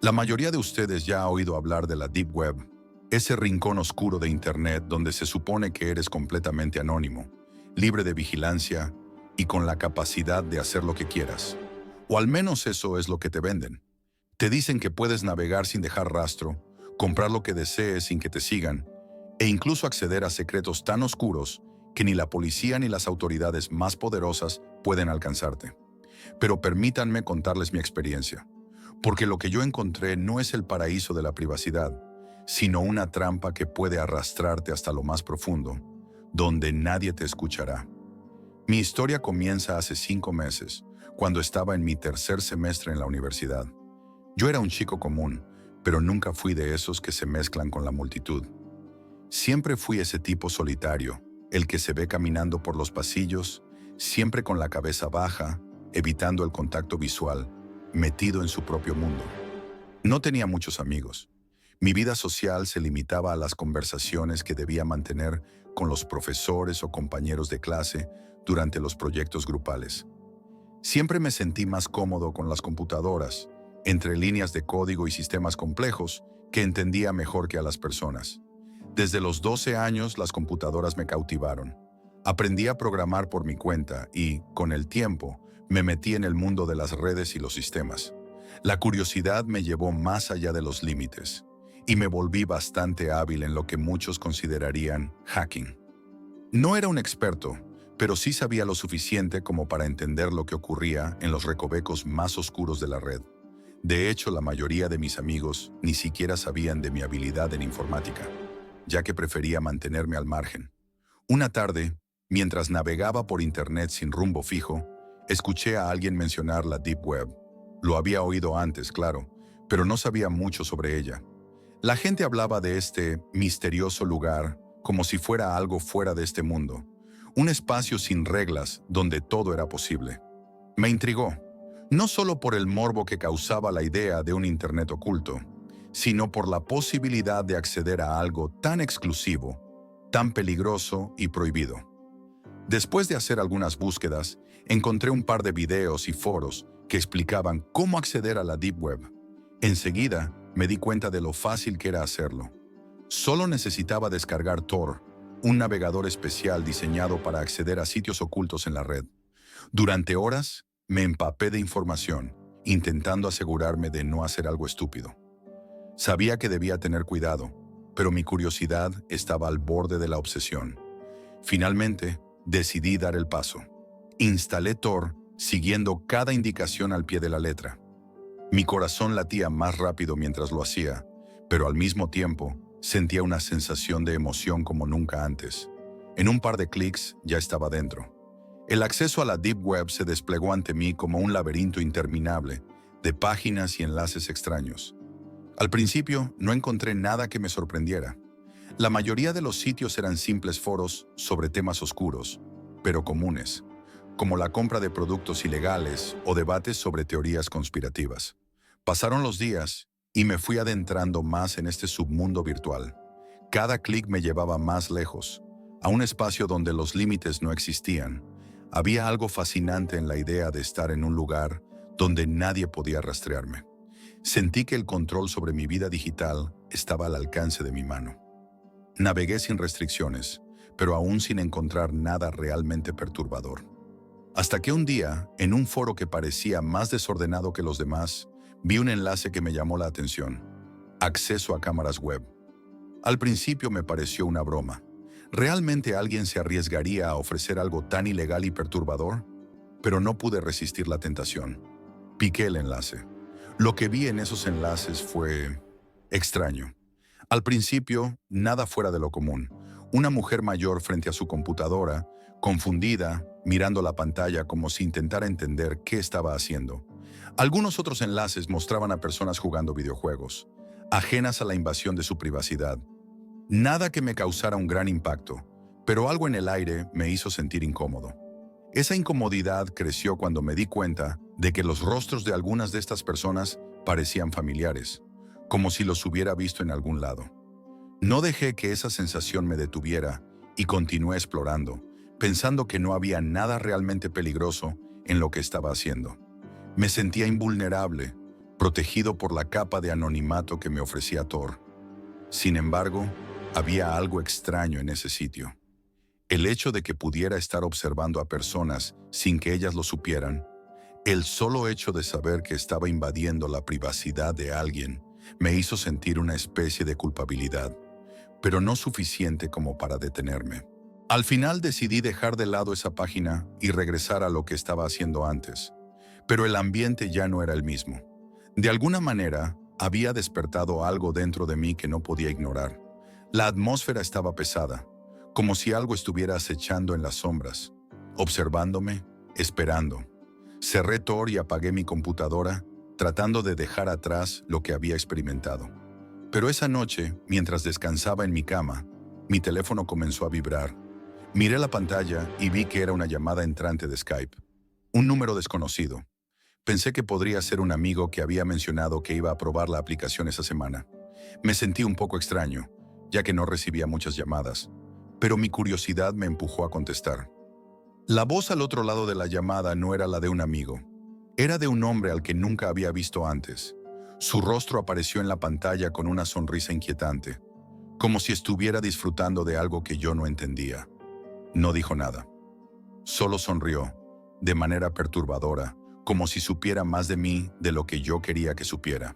La mayoría de ustedes ya ha oído hablar de la Deep Web, ese rincón oscuro de Internet donde se supone que eres completamente anónimo, libre de vigilancia y con la capacidad de hacer lo que quieras. O al menos eso es lo que te venden. Te dicen que puedes navegar sin dejar rastro, comprar lo que desees sin que te sigan, e incluso acceder a secretos tan oscuros que ni la policía ni las autoridades más poderosas pueden alcanzarte. Pero permítanme contarles mi experiencia, porque lo que yo encontré no es el paraíso de la privacidad, sino una trampa que puede arrastrarte hasta lo más profundo, donde nadie te escuchará. Mi historia comienza hace 5 meses, cuando estaba en mi tercer semestre en la universidad. Yo era un chico común, pero nunca fui de esos que se mezclan con la multitud. Siempre fui ese tipo solitario, el que se ve caminando por los pasillos, siempre con la cabeza baja, evitando el contacto visual, metido en su propio mundo. No tenía muchos amigos. Mi vida social se limitaba a las conversaciones que debía mantener con los profesores o compañeros de clase durante los proyectos grupales. Siempre me sentí más cómodo con las computadoras, entre líneas de código y sistemas complejos, que entendía mejor que a las personas. Desde los 12 años las computadoras me cautivaron. Aprendí a programar por mi cuenta y, con el tiempo, me metí en el mundo de las redes y los sistemas. La curiosidad me llevó más allá de los límites y me volví bastante hábil en lo que muchos considerarían hacking. No era un experto, pero sí sabía lo suficiente como para entender lo que ocurría en los recovecos más oscuros de la red. De hecho, la mayoría de mis amigos ni siquiera sabían de mi habilidad en informática, ya que prefería mantenerme al margen. Una tarde, mientras navegaba por internet sin rumbo fijo, escuché a alguien mencionar la Deep Web. Lo había oído antes, claro, pero no sabía mucho sobre ella. La gente hablaba de este misterioso lugar como si fuera algo fuera de este mundo, un espacio sin reglas donde todo era posible. Me intrigó, no solo por el morbo que causaba la idea de un internet oculto, sino por la posibilidad de acceder a algo tan exclusivo, tan peligroso y prohibido. Después de hacer algunas búsquedas, encontré un par de videos y foros que explicaban cómo acceder a la Deep Web. Enseguida, me di cuenta de lo fácil que era hacerlo. Solo necesitaba descargar Tor, un navegador especial diseñado para acceder a sitios ocultos en la red. Durante horas, me empapé de información, intentando asegurarme de no hacer algo estúpido. Sabía que debía tener cuidado, pero mi curiosidad estaba al borde de la obsesión. Finalmente, decidí dar el paso. Instalé Tor, siguiendo cada indicación al pie de la letra. Mi corazón latía más rápido mientras lo hacía, pero al mismo tiempo sentía una sensación de emoción como nunca antes. En un par de clics ya estaba dentro. El acceso a la Deep Web se desplegó ante mí como un laberinto interminable de páginas y enlaces extraños. Al principio no encontré nada que me sorprendiera. La mayoría de los sitios eran simples foros sobre temas oscuros, pero comunes, como la compra de productos ilegales o debates sobre teorías conspirativas. Pasaron los días y me fui adentrando más en este submundo virtual. Cada clic me llevaba más lejos, a un espacio donde los límites no existían. Había algo fascinante en la idea de estar en un lugar donde nadie podía rastrearme. Sentí que el control sobre mi vida digital estaba al alcance de mi mano. Navegué sin restricciones, pero aún sin encontrar nada realmente perturbador. Hasta que un día, en un foro que parecía más desordenado que los demás, vi un enlace que me llamó la atención: acceso a cámaras web. Al principio me pareció una broma. ¿Realmente alguien se arriesgaría a ofrecer algo tan ilegal y perturbador? Pero no pude resistir la tentación. Piqué el enlace. Lo que vi en esos enlaces fue extraño. Al principio, nada fuera de lo común. Una mujer mayor frente a su computadora, confundida, mirando la pantalla como si intentara entender qué estaba haciendo. Algunos otros enlaces mostraban a personas jugando videojuegos, ajenas a la invasión de su privacidad. Nada que me causara un gran impacto, pero algo en el aire me hizo sentir incómodo. Esa incomodidad creció cuando me di cuenta de que los rostros de algunas de estas personas parecían familiares, como si los hubiera visto en algún lado. No dejé que esa sensación me detuviera y continué explorando, pensando que no había nada realmente peligroso en lo que estaba haciendo. Me sentía invulnerable, protegido por la capa de anonimato que me ofrecía Tor. Sin embargo, había algo extraño en ese sitio. El hecho de que pudiera estar observando a personas sin que ellas lo supieran, el solo hecho de saber que estaba invadiendo la privacidad de alguien, me hizo sentir una especie de culpabilidad, pero no suficiente como para detenerme. Al final decidí dejar de lado esa página y regresar a lo que estaba haciendo antes, pero el ambiente ya no era el mismo. De alguna manera, había despertado algo dentro de mí que no podía ignorar. La atmósfera estaba pesada, como si algo estuviera acechando en las sombras, observándome, esperando. Cerré Tor y apagué mi computadora, tratando de dejar atrás lo que había experimentado. Pero esa noche, mientras descansaba en mi cama, mi teléfono comenzó a vibrar. Miré la pantalla y vi que era una llamada entrante de Skype. Un número desconocido. Pensé que podría ser un amigo que había mencionado que iba a probar la aplicación esa semana. Me sentí un poco extraño, ya que no recibía muchas llamadas, pero mi curiosidad me empujó a contestar. La voz al otro lado de la llamada no era la de un amigo. Era de un hombre al que nunca había visto antes. Su rostro apareció en la pantalla con una sonrisa inquietante, como si estuviera disfrutando de algo que yo no entendía. No dijo nada. Solo sonrió, de manera perturbadora, como si supiera más de mí de lo que yo quería que supiera.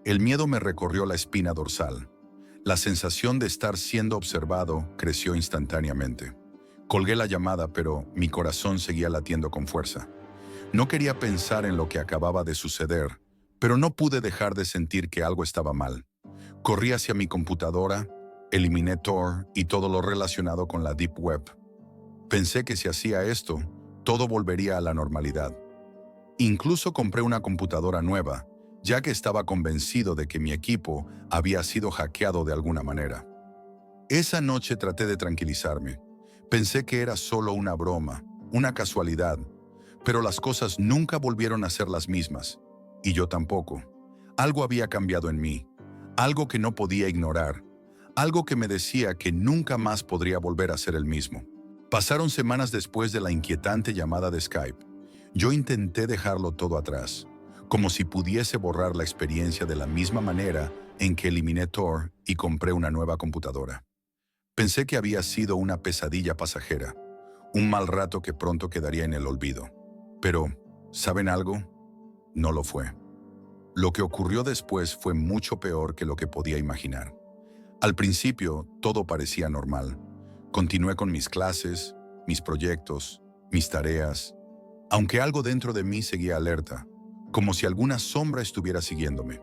El miedo me recorrió la espina dorsal. La sensación de estar siendo observado creció instantáneamente. Colgué la llamada, pero mi corazón seguía latiendo con fuerza. No quería pensar en lo que acababa de suceder, pero no pude dejar de sentir que algo estaba mal. Corrí hacia mi computadora, eliminé Tor y todo lo relacionado con la Deep Web. Pensé que si hacía esto, todo volvería a la normalidad. Incluso compré una computadora nueva, ya que estaba convencido de que mi equipo había sido hackeado de alguna manera. Esa noche traté de tranquilizarme. Pensé que era solo una broma, una casualidad, pero las cosas nunca volvieron a ser las mismas, y yo tampoco. Algo había cambiado en mí, algo que no podía ignorar, algo que me decía que nunca más podría volver a ser el mismo. Pasaron semanas después de la inquietante llamada de Skype. Yo intenté dejarlo todo atrás, como si pudiese borrar la experiencia de la misma manera en que eliminé Tor y compré una nueva computadora. Pensé que había sido una pesadilla pasajera, un mal rato que pronto quedaría en el olvido. Pero, ¿saben algo? No lo fue. Lo que ocurrió después fue mucho peor que lo que podía imaginar. Al principio, todo parecía normal. Continué con mis clases, mis proyectos, mis tareas, aunque algo dentro de mí seguía alerta, como si alguna sombra estuviera siguiéndome.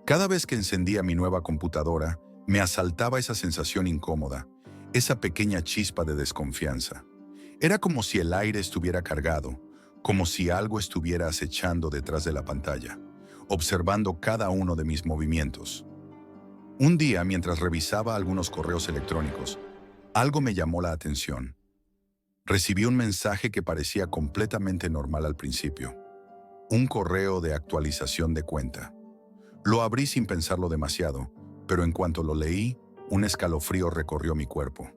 Cada vez que encendía mi nueva computadora, me asaltaba esa sensación incómoda, esa pequeña chispa de desconfianza. Era como si el aire estuviera cargado, como si algo estuviera acechando detrás de la pantalla, observando cada uno de mis movimientos. Un día, mientras revisaba algunos correos electrónicos, algo me llamó la atención. Recibí un mensaje que parecía completamente normal al principio. Un correo de actualización de cuenta. Lo abrí sin pensarlo demasiado, pero en cuanto lo leí, un escalofrío recorrió mi cuerpo.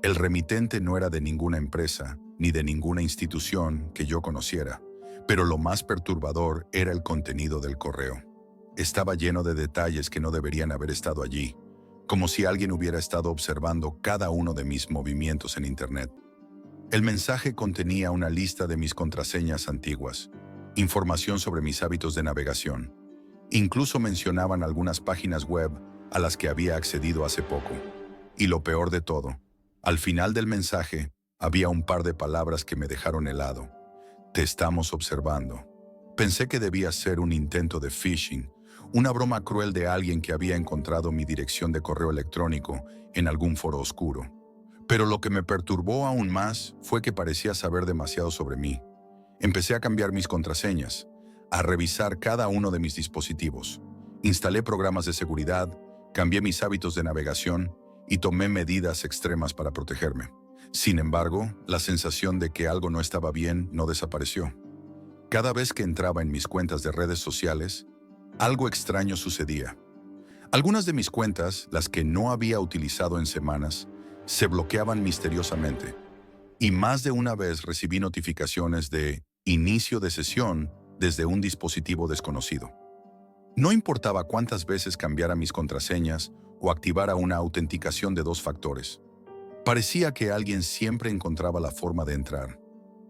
El remitente no era de ninguna empresa, ni de ninguna institución que yo conociera, pero lo más perturbador era el contenido del correo. Estaba lleno de detalles que no deberían haber estado allí, como si alguien hubiera estado observando cada uno de mis movimientos en Internet. El mensaje contenía una lista de mis contraseñas antiguas, información sobre mis hábitos de navegación. Incluso mencionaban algunas páginas web a las que había accedido hace poco. Y lo peor de todo, al final del mensaje había un par de palabras que me dejaron helado. Te estamos observando. Pensé que debía ser un intento de phishing, una broma cruel de alguien que había encontrado mi dirección de correo electrónico en algún foro oscuro. Pero lo que me perturbó aún más fue que parecía saber demasiado sobre mí. Empecé a cambiar mis contraseñas, a revisar cada uno de mis dispositivos. Instalé programas de seguridad, cambié mis hábitos de navegación y tomé medidas extremas para protegerme. Sin embargo, la sensación de que algo no estaba bien no desapareció. Cada vez que entraba en mis cuentas de redes sociales, algo extraño sucedía. Algunas de mis cuentas, las que no había utilizado en semanas, se bloqueaban misteriosamente, y más de una vez recibí notificaciones de inicio de sesión desde un dispositivo desconocido. No importaba cuántas veces cambiara mis contraseñas o activara una autenticación de 2 factores. Parecía que alguien siempre encontraba la forma de entrar.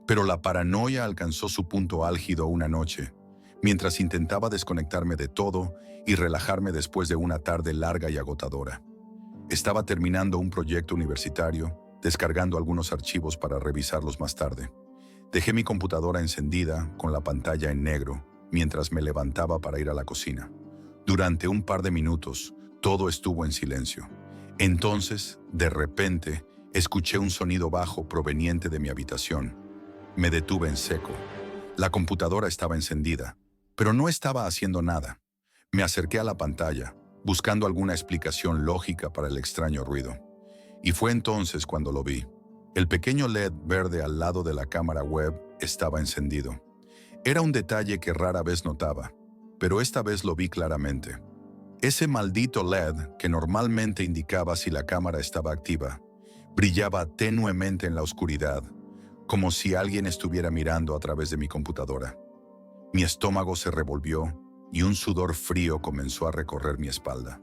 Pero la paranoia alcanzó su punto álgido una noche, mientras intentaba desconectarme de todo y relajarme después de una tarde larga y agotadora. Estaba terminando un proyecto universitario, descargando algunos archivos para revisarlos más tarde. Dejé mi computadora encendida, con la pantalla en negro, mientras me levantaba para ir a la cocina. Durante un par de minutos, todo estuvo en silencio. Entonces, de repente, escuché un sonido bajo proveniente de mi habitación. Me detuve en seco. La computadora estaba encendida, pero no estaba haciendo nada. Me acerqué a la pantalla, buscando alguna explicación lógica para el extraño ruido. Y fue entonces cuando lo vi. El pequeño LED verde al lado de la cámara web estaba encendido. Era un detalle que rara vez notaba, pero esta vez lo vi claramente. Ese maldito LED, que normalmente indicaba si la cámara estaba activa, brillaba tenuemente en la oscuridad, como si alguien estuviera mirando a través de mi computadora. Mi estómago se revolvió y un sudor frío comenzó a recorrer mi espalda.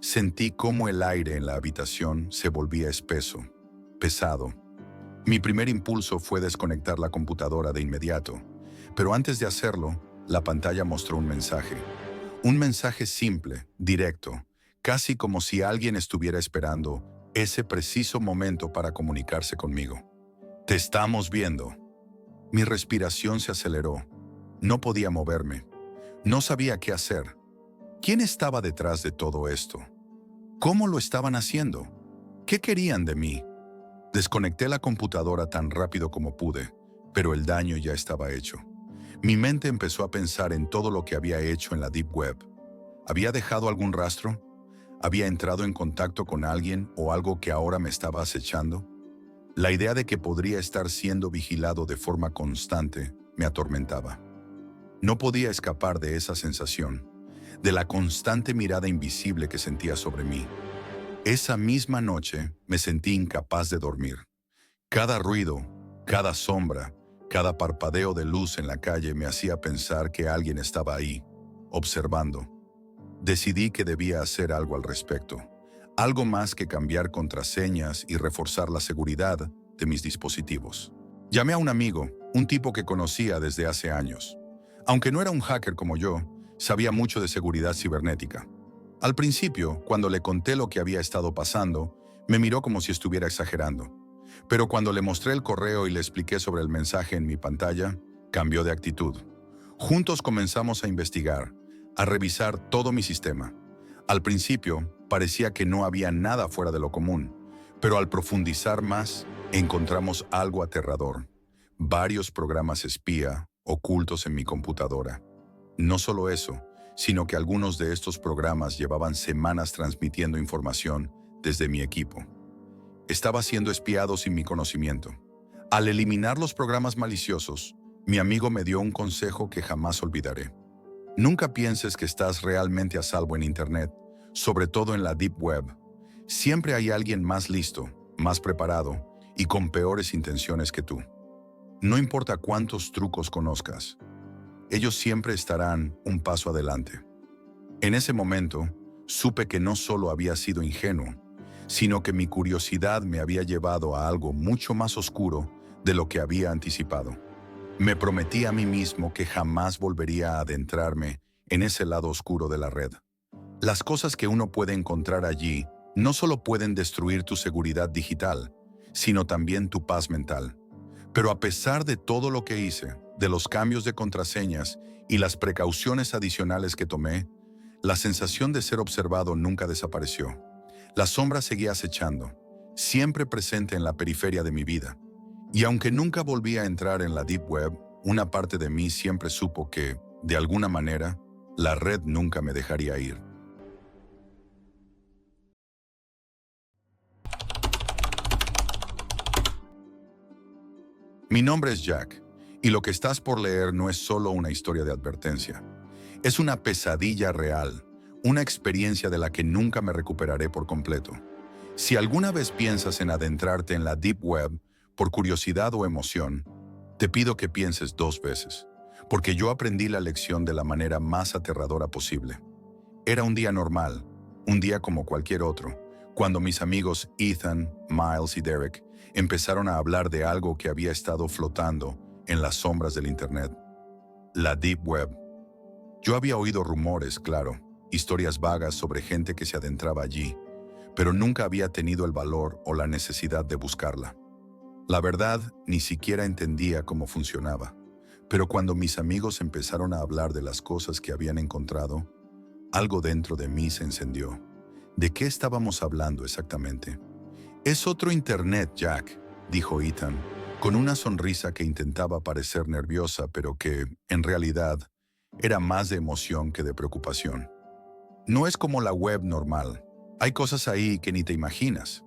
Sentí cómo el aire en la habitación se volvía espeso, pesado. Mi primer impulso fue desconectar la computadora de inmediato, pero antes de hacerlo, la pantalla mostró un mensaje. Un mensaje simple, directo, casi como si alguien estuviera esperando ese preciso momento para comunicarse conmigo. Te estamos viendo. Mi respiración se aceleró. No podía moverme. No sabía qué hacer. ¿Quién estaba detrás de todo esto? ¿Cómo lo estaban haciendo? ¿Qué querían de mí? Desconecté la computadora tan rápido como pude, pero el daño ya estaba hecho. Mi mente empezó a pensar en todo lo que había hecho en la Deep Web. ¿Había dejado algún rastro? ¿Había entrado en contacto con alguien o algo que ahora me estaba acechando? La idea de que podría estar siendo vigilado de forma constante me atormentaba. No podía escapar de esa sensación, de la constante mirada invisible que sentía sobre mí. Esa misma noche me sentí incapaz de dormir. Cada ruido, cada sombra, cada parpadeo de luz en la calle me hacía pensar que alguien estaba ahí, observando. Decidí que debía hacer algo al respecto, algo más que cambiar contraseñas y reforzar la seguridad de mis dispositivos. Llamé a un amigo, un tipo que conocía desde hace años. Aunque no era un hacker como yo, sabía mucho de seguridad cibernética. Al principio, cuando le conté lo que había estado pasando, me miró como si estuviera exagerando. Pero cuando le mostré el correo y le expliqué sobre el mensaje en mi pantalla, cambió de actitud. Juntos comenzamos a investigar, a revisar todo mi sistema. Al principio, parecía que no había nada fuera de lo común, pero al profundizar más, encontramos algo aterrador. Varios programas espía ocultos en mi computadora. No solo eso, sino que algunos de estos programas llevaban semanas transmitiendo información desde mi equipo. Estaba siendo espiado sin mi conocimiento. Al eliminar los programas maliciosos, mi amigo me dio un consejo que jamás olvidaré. Nunca pienses que estás realmente a salvo en Internet, sobre todo en la Deep Web. Siempre hay alguien más listo, más preparado y con peores intenciones que tú. No importa cuántos trucos conozcas, ellos siempre estarán un paso adelante. En ese momento, supe que no solo había sido ingenuo, sino que mi curiosidad me había llevado a algo mucho más oscuro de lo que había anticipado. Me prometí a mí mismo que jamás volvería a adentrarme en ese lado oscuro de la red. Las cosas que uno puede encontrar allí no solo pueden destruir tu seguridad digital, sino también tu paz mental. Pero a pesar de todo lo que hice, de los cambios de contraseñas y las precauciones adicionales que tomé, la sensación de ser observado nunca desapareció. La sombra seguía acechando, siempre presente en la periferia de mi vida. Y aunque nunca volví a entrar en la Deep Web, una parte de mí siempre supo que, de alguna manera, la red nunca me dejaría ir. Mi nombre es Jack, y lo que estás por leer no es solo una historia de advertencia. Es una pesadilla real, una experiencia de la que nunca me recuperaré por completo. Si alguna vez piensas en adentrarte en la Deep Web por curiosidad o emoción, te pido que pienses 2 veces, porque yo aprendí la lección de la manera más aterradora posible. Era un día normal, un día como cualquier otro, cuando mis amigos Ethan, Miles y Derek empezaron a hablar de algo que había estado flotando en las sombras del Internet, la Deep Web. Yo había oído rumores, claro, historias vagas sobre gente que se adentraba allí, pero nunca había tenido el valor o la necesidad de buscarla. La verdad, ni siquiera entendía cómo funcionaba, pero cuando mis amigos empezaron a hablar de las cosas que habían encontrado, algo dentro de mí se encendió. ¿De qué estábamos hablando exactamente? Es otro Internet, Jack, dijo Ethan, con una sonrisa que intentaba parecer nerviosa, pero que, en realidad, era más de emoción que de preocupación. No es como la web normal. Hay cosas ahí que ni te imaginas.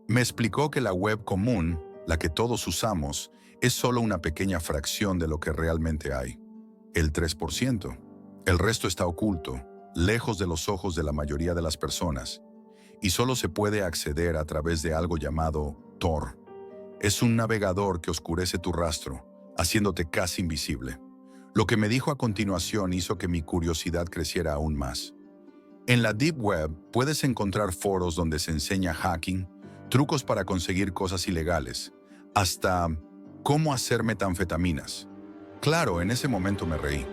Me explicó que la web común, la que todos usamos, es solo una pequeña fracción de lo que realmente hay. El 3%. El resto está oculto, lejos de los ojos de la mayoría de las personas, y solo se puede acceder a través de algo llamado Tor. Es un navegador que oscurece tu rastro, haciéndote casi invisible. Lo que me dijo a continuación hizo que mi curiosidad creciera aún más. En la Deep Web puedes encontrar foros donde se enseña hacking, trucos para conseguir cosas ilegales, hasta cómo hacer metanfetaminas. Claro, en ese momento me reí.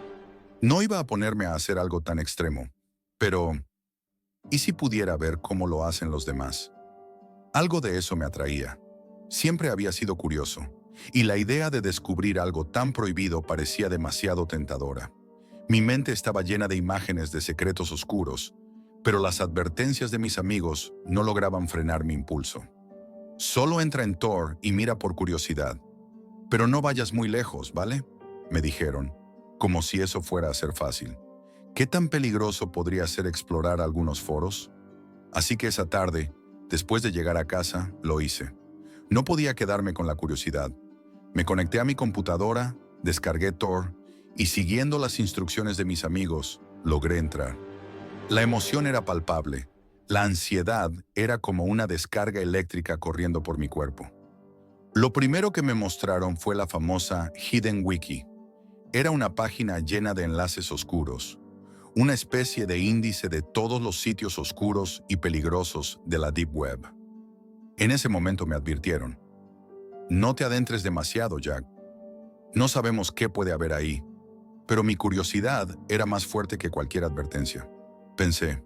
No iba a ponerme a hacer algo tan extremo, pero ¿y si pudiera ver cómo lo hacen los demás? Algo de eso me atraía. Siempre había sido curioso, y la idea de descubrir algo tan prohibido parecía demasiado tentadora. Mi mente estaba llena de imágenes de secretos oscuros, pero las advertencias de mis amigos no lograban frenar mi impulso. Solo entra en Tor y mira por curiosidad. Pero no vayas muy lejos, ¿vale? Me dijeron, como si eso fuera a ser fácil. ¿Qué tan peligroso podría ser explorar algunos foros? Así que esa tarde, después de llegar a casa, lo hice. No podía quedarme con la curiosidad. Me conecté a mi computadora, descargué Tor y siguiendo las instrucciones de mis amigos, logré entrar. La emoción era palpable. La ansiedad era como una descarga eléctrica corriendo por mi cuerpo. Lo primero que me mostraron fue la famosa Hidden Wiki. Era una página llena de enlaces oscuros, una especie de índice de todos los sitios oscuros y peligrosos de la Deep Web. En ese momento me advirtieron: no te adentres demasiado, Jack. No sabemos qué puede haber ahí. Pero mi curiosidad era más fuerte que cualquier advertencia. Pensé,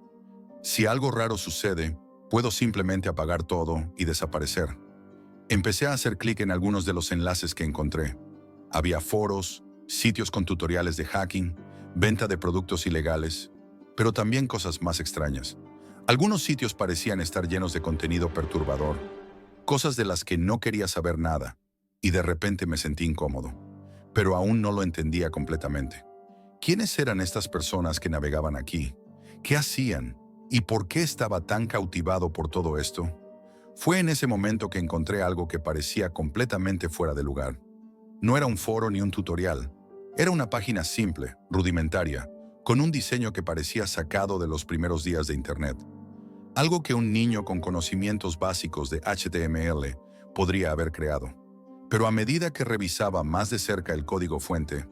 si algo raro sucede, puedo simplemente apagar todo y desaparecer. Empecé a hacer clic en algunos de los enlaces que encontré. Había foros, sitios con tutoriales de hacking, venta de productos ilegales, pero también cosas más extrañas. Algunos sitios parecían estar llenos de contenido perturbador, cosas de las que no quería saber nada, y de repente me sentí incómodo, pero aún no lo entendía completamente. ¿Quiénes eran estas personas que navegaban aquí? ¿Qué hacían? ¿Y por qué estaba tan cautivado por todo esto? Fue en ese momento que encontré algo que parecía completamente fuera de lugar. No era un foro ni un tutorial. Era una página simple, rudimentaria, con un diseño que parecía sacado de los primeros días de Internet. Algo que un niño con conocimientos básicos de HTML podría haber creado. Pero a medida que revisaba más de cerca el código fuente,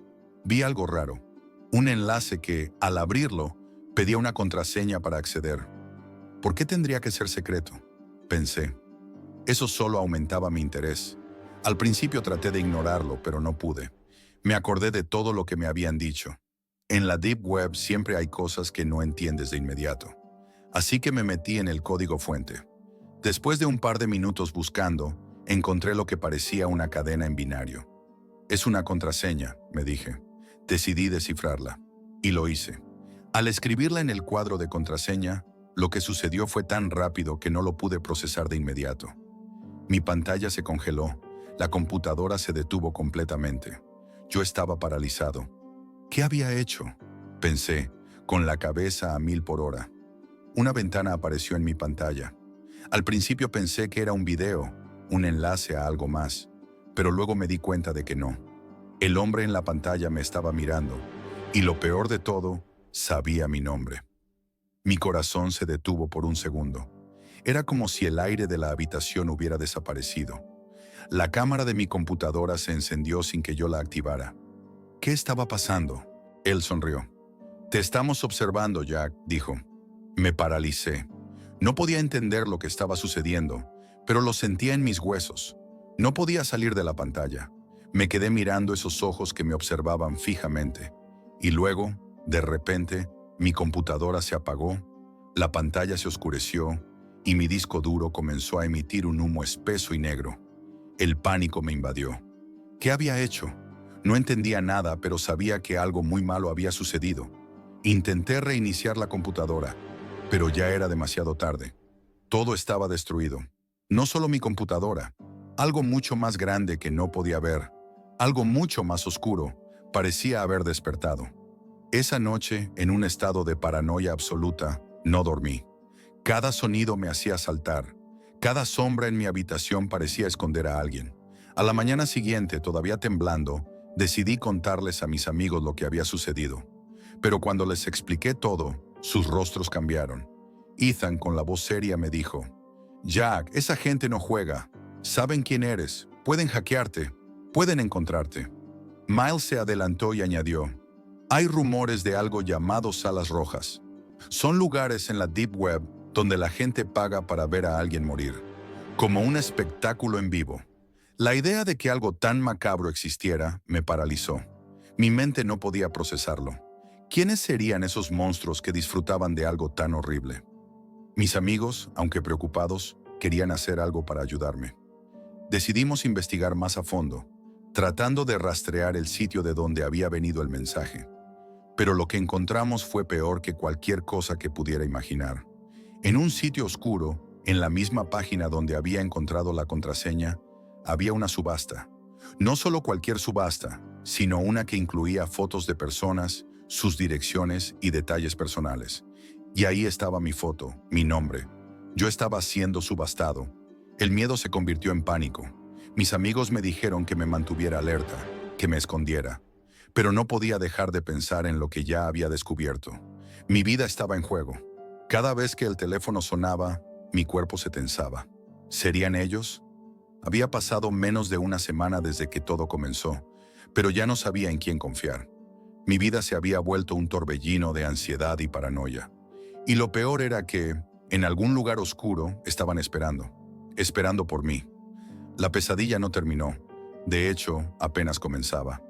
vi algo raro. Un enlace que, al abrirlo, pedía una contraseña para acceder. ¿Por qué tendría que ser secreto? Pensé. Eso solo aumentaba mi interés. Al principio traté de ignorarlo, pero no pude. Me acordé de todo lo que me habían dicho. En la Deep Web siempre hay cosas que no entiendes de inmediato. Así que me metí en el código fuente. Después de un par de minutos buscando, encontré lo que parecía una cadena en binario. Es una contraseña, me dije. Decidí descifrarla. Y lo hice. Al escribirla en el cuadro de contraseña, lo que sucedió fue tan rápido que no lo pude procesar de inmediato. Mi pantalla se congeló. La computadora se detuvo completamente. Yo estaba paralizado. ¿Qué había hecho? Pensé, con la cabeza a 1000 por hora. Una ventana apareció en mi pantalla. Al principio pensé que era un video, un enlace a algo más, pero luego me di cuenta de que no. El hombre en la pantalla me estaba mirando, y lo peor de todo, sabía mi nombre. Mi corazón se detuvo por un segundo. Era como si el aire de la habitación hubiera desaparecido. La cámara de mi computadora se encendió sin que yo la activara. ¿Qué estaba pasando? Él sonrió. Te estamos observando, Jack, dijo. Me paralicé. No podía entender lo que estaba sucediendo, pero lo sentía en mis huesos. No podía salir de la pantalla. Me quedé mirando esos ojos que me observaban fijamente. Y luego, de repente, mi computadora se apagó, la pantalla se oscureció y mi disco duro comenzó a emitir un humo espeso y negro. El pánico me invadió. ¿Qué había hecho? No entendía nada, pero sabía que algo muy malo había sucedido. Intenté reiniciar la computadora, pero ya era demasiado tarde. Todo estaba destruido. No solo mi computadora, algo mucho más grande que no podía ver, algo mucho más oscuro, parecía haber despertado. Esa noche, en un estado de paranoia absoluta, no dormí. Cada sonido me hacía saltar. Cada sombra en mi habitación parecía esconder a alguien. A la mañana siguiente, todavía temblando, decidí contarles a mis amigos lo que había sucedido. Pero cuando les expliqué todo, sus rostros cambiaron. Ethan, con la voz seria, me dijo: Jack, esa gente no juega. Saben quién eres. Pueden hackearte. Pueden encontrarte. Miles se adelantó y añadió: hay rumores de algo llamado salas rojas. Son lugares en la Deep Web donde la gente paga para ver a alguien morir, como un espectáculo en vivo. La idea de que algo tan macabro existiera me paralizó. Mi mente no podía procesarlo. ¿Quiénes serían esos monstruos que disfrutaban de algo tan horrible? Mis amigos, aunque preocupados, querían hacer algo para ayudarme. Decidimos investigar más a fondo, tratando de rastrear el sitio de donde había venido el mensaje. Pero lo que encontramos fue peor que cualquier cosa que pudiera imaginar. En un sitio oscuro, en la misma página donde había encontrado la contraseña, había una subasta. No solo cualquier subasta, sino una que incluía fotos de personas, sus direcciones y detalles personales. Y ahí estaba mi foto, mi nombre. Yo estaba siendo subastado. El miedo se convirtió en pánico. Mis amigos me dijeron que me mantuviera alerta, que me escondiera. Pero no podía dejar de pensar en lo que ya había descubierto. Mi vida estaba en juego. Cada vez que el teléfono sonaba, mi cuerpo se tensaba. ¿Serían ellos? Había pasado menos de una semana desde que todo comenzó, pero ya no sabía en quién confiar. Mi vida se había vuelto un torbellino de ansiedad y paranoia. Y lo peor era que, en algún lugar oscuro, estaban esperando por mí. La pesadilla no terminó. De hecho, apenas comenzaba.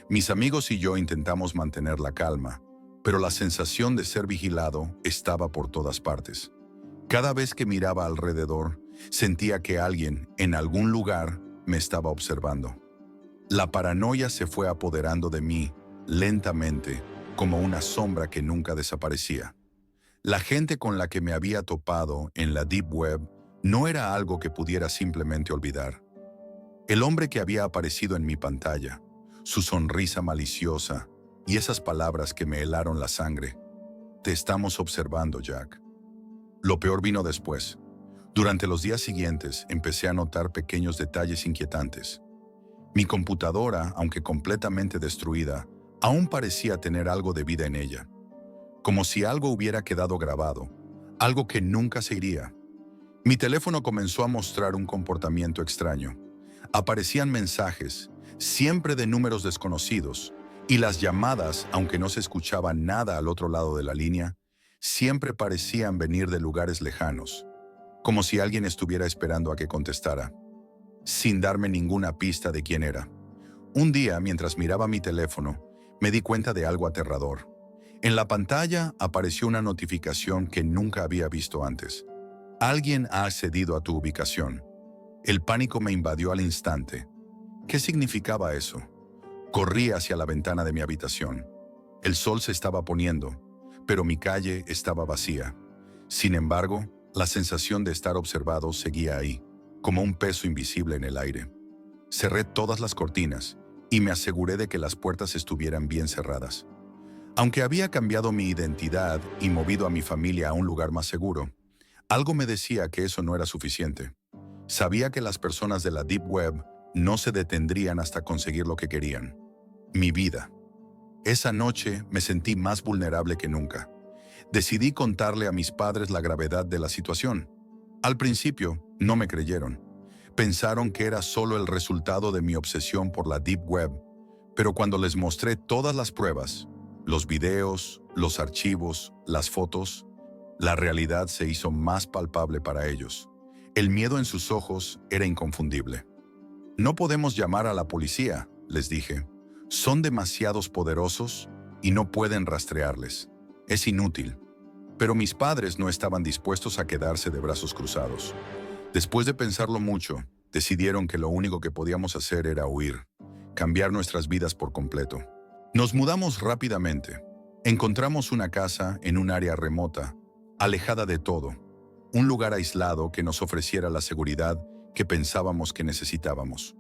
Mis amigos y yo intentamos mantener la calma, pero la sensación de ser vigilado estaba por todas partes. Cada vez que miraba alrededor, sentía que alguien, en algún lugar, me estaba observando. La paranoia se fue apoderando de mí, lentamente, como una sombra que nunca desaparecía. La gente con la que me había topado en la Deep Web no era algo que pudiera simplemente olvidar. El hombre que había aparecido en mi pantalla, su sonrisa maliciosa y esas palabras que me helaron la sangre. Te estamos observando, Jack. Lo peor vino después. Durante los días siguientes empecé a notar pequeños detalles inquietantes. Mi computadora, aunque completamente destruida, aún parecía tener algo de vida en ella. Como si algo hubiera quedado grabado, algo que nunca se iría. Mi teléfono comenzó a mostrar un comportamiento extraño. Aparecían mensajes, siempre de números desconocidos, y las llamadas, aunque no se escuchaba nada al otro lado de la línea, siempre parecían venir de lugares lejanos, como si alguien estuviera esperando a que contestara, sin darme ninguna pista de quién era. Un día, mientras miraba mi teléfono, me di cuenta de algo aterrador. En la pantalla apareció una notificación que nunca había visto antes. Alguien ha accedido a tu ubicación. El pánico me invadió al instante. ¿Qué significaba eso? Corrí hacia la ventana de mi habitación. El sol se estaba poniendo, pero mi calle estaba vacía. Sin embargo, la sensación de estar observado seguía ahí, como un peso invisible en el aire. Cerré todas las cortinas y me aseguré de que las puertas estuvieran bien cerradas. Aunque había cambiado mi identidad y movido a mi familia a un lugar más seguro, algo me decía que eso no era suficiente. Sabía que las personas de la Deep Web no se detendrían hasta conseguir lo que querían: mi vida. Esa noche me sentí más vulnerable que nunca. Decidí contarle a mis padres la gravedad de la situación. Al principio, no me creyeron. Pensaron que era solo el resultado de mi obsesión por la Deep Web, Pero cuando les mostré todas las pruebas, los videos, los archivos, las fotos, la realidad se hizo más palpable para ellos. El miedo en sus ojos era inconfundible. No podemos llamar a la policía, les dije. Son demasiados poderosos y no pueden rastrearles. Es inútil. Pero mis padres no estaban dispuestos a quedarse de brazos cruzados. Después de pensarlo mucho, decidieron que lo único que podíamos hacer era huir, cambiar nuestras vidas por completo. Nos mudamos rápidamente. Encontramos una casa en un área remota, alejada de todo, un lugar aislado que nos ofreciera la seguridad que pensábamos que necesitábamos.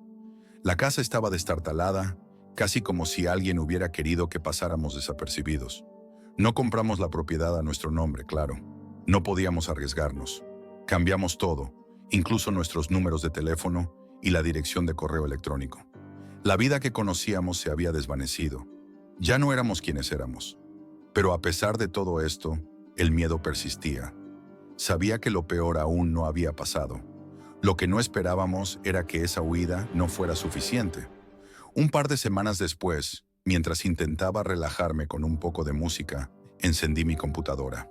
La casa estaba destartalada, casi como si alguien hubiera querido que pasáramos desapercibidos. No compramos la propiedad a nuestro nombre, claro. No podíamos arriesgarnos. Cambiamos todo, incluso nuestros números de teléfono y la dirección de correo electrónico. La vida que conocíamos se había desvanecido. Ya no éramos quienes éramos. Pero a pesar de todo esto, el miedo persistía. Sabía que lo peor aún no había pasado. Lo que no esperábamos era que esa huida no fuera suficiente. Un par de semanas después, mientras intentaba relajarme con un poco de música, encendí mi computadora.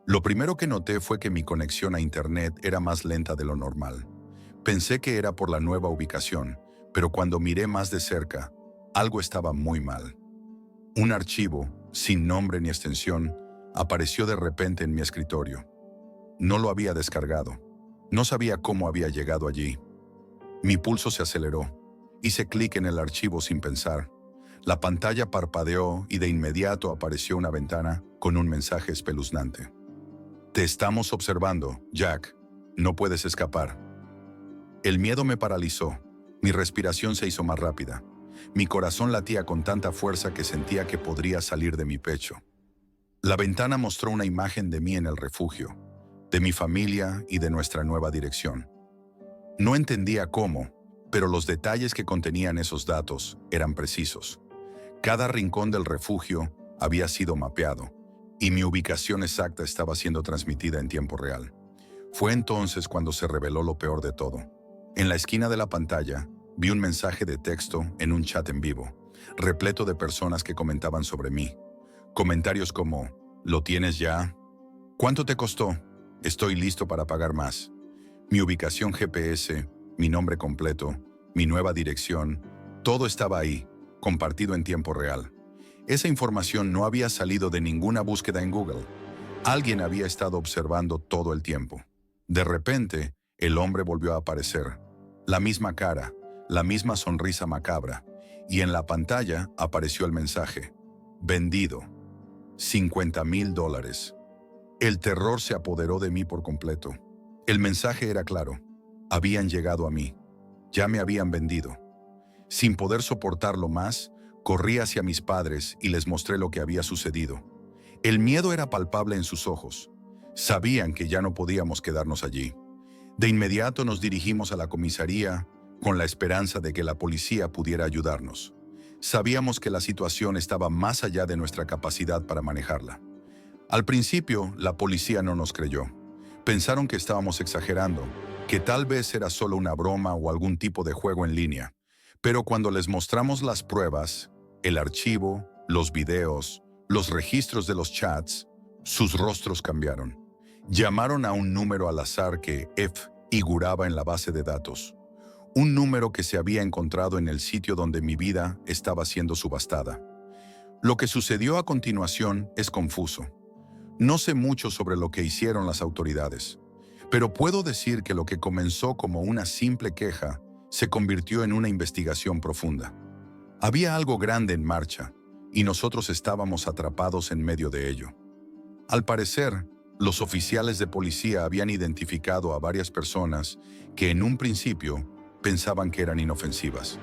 Lo primero que noté fue que mi conexión a Internet era más lenta de lo normal. Pensé que era por la nueva ubicación, pero cuando miré más de cerca, algo estaba muy mal. Un archivo, sin nombre ni extensión, apareció de repente en mi escritorio. No lo había descargado. No sabía cómo había llegado allí. Mi pulso se aceleró. Hice clic en el archivo sin pensar. La pantalla parpadeó y de inmediato apareció una ventana con un mensaje espeluznante. Te estamos observando, Jack. No puedes escapar. El miedo me paralizó. Mi respiración se hizo más rápida. Mi corazón latía con tanta fuerza que sentía que podría salir de mi pecho. La ventana mostró una imagen de mí en el refugio, de mi familia y de nuestra nueva dirección. No entendía cómo, pero los detalles que contenían esos datos eran precisos. Cada rincón del refugio había sido mapeado, y mi ubicación exacta estaba siendo transmitida en tiempo real. Fue entonces cuando se reveló lo peor de todo. En la esquina de la pantalla, vi un mensaje de texto en un chat en vivo, repleto de personas que comentaban sobre mí. Comentarios como, ¿lo tienes ya? ¿Cuánto te costó? Estoy listo para pagar más. Mi ubicación GPS, mi nombre completo, mi nueva dirección, todo estaba ahí, compartido en tiempo real. Esa información no había salido de ninguna búsqueda en Google. Alguien había estado observando todo el tiempo. De repente, el hombre volvió a aparecer. La misma cara, la misma sonrisa macabra, y en la pantalla apareció el mensaje. Vendido. $50,000. El terror se apoderó de mí por completo. El mensaje era claro. Habían llegado a mí. Ya me habían vendido. Sin poder soportarlo más, corrí hacia mis padres y les mostré lo que había sucedido. El miedo era palpable en sus ojos. Sabían que ya no podíamos quedarnos allí. De inmediato nos dirigimos a la comisaría con la esperanza de que la policía pudiera ayudarnos. Sabíamos que la situación estaba más allá de nuestra capacidad para manejarla. Al principio, la policía no nos creyó. Pensaron que estábamos exagerando, que tal vez era solo una broma o algún tipo de juego en línea. Pero cuando les mostramos las pruebas, el archivo, los videos, los registros de los chats, sus rostros cambiaron. Llamaron a un número al azar que figuraba en la base de datos. Un número que se había encontrado en el sitio donde mi vida estaba siendo subastada. Lo que sucedió a continuación es confuso. No sé mucho sobre lo que hicieron las autoridades, pero puedo decir que lo que comenzó como una simple queja se convirtió en una investigación profunda. Había algo grande en marcha, y nosotros estábamos atrapados en medio de ello. Al parecer, los oficiales de policía habían identificado a varias personas que en un principio pensaban que eran inofensivas.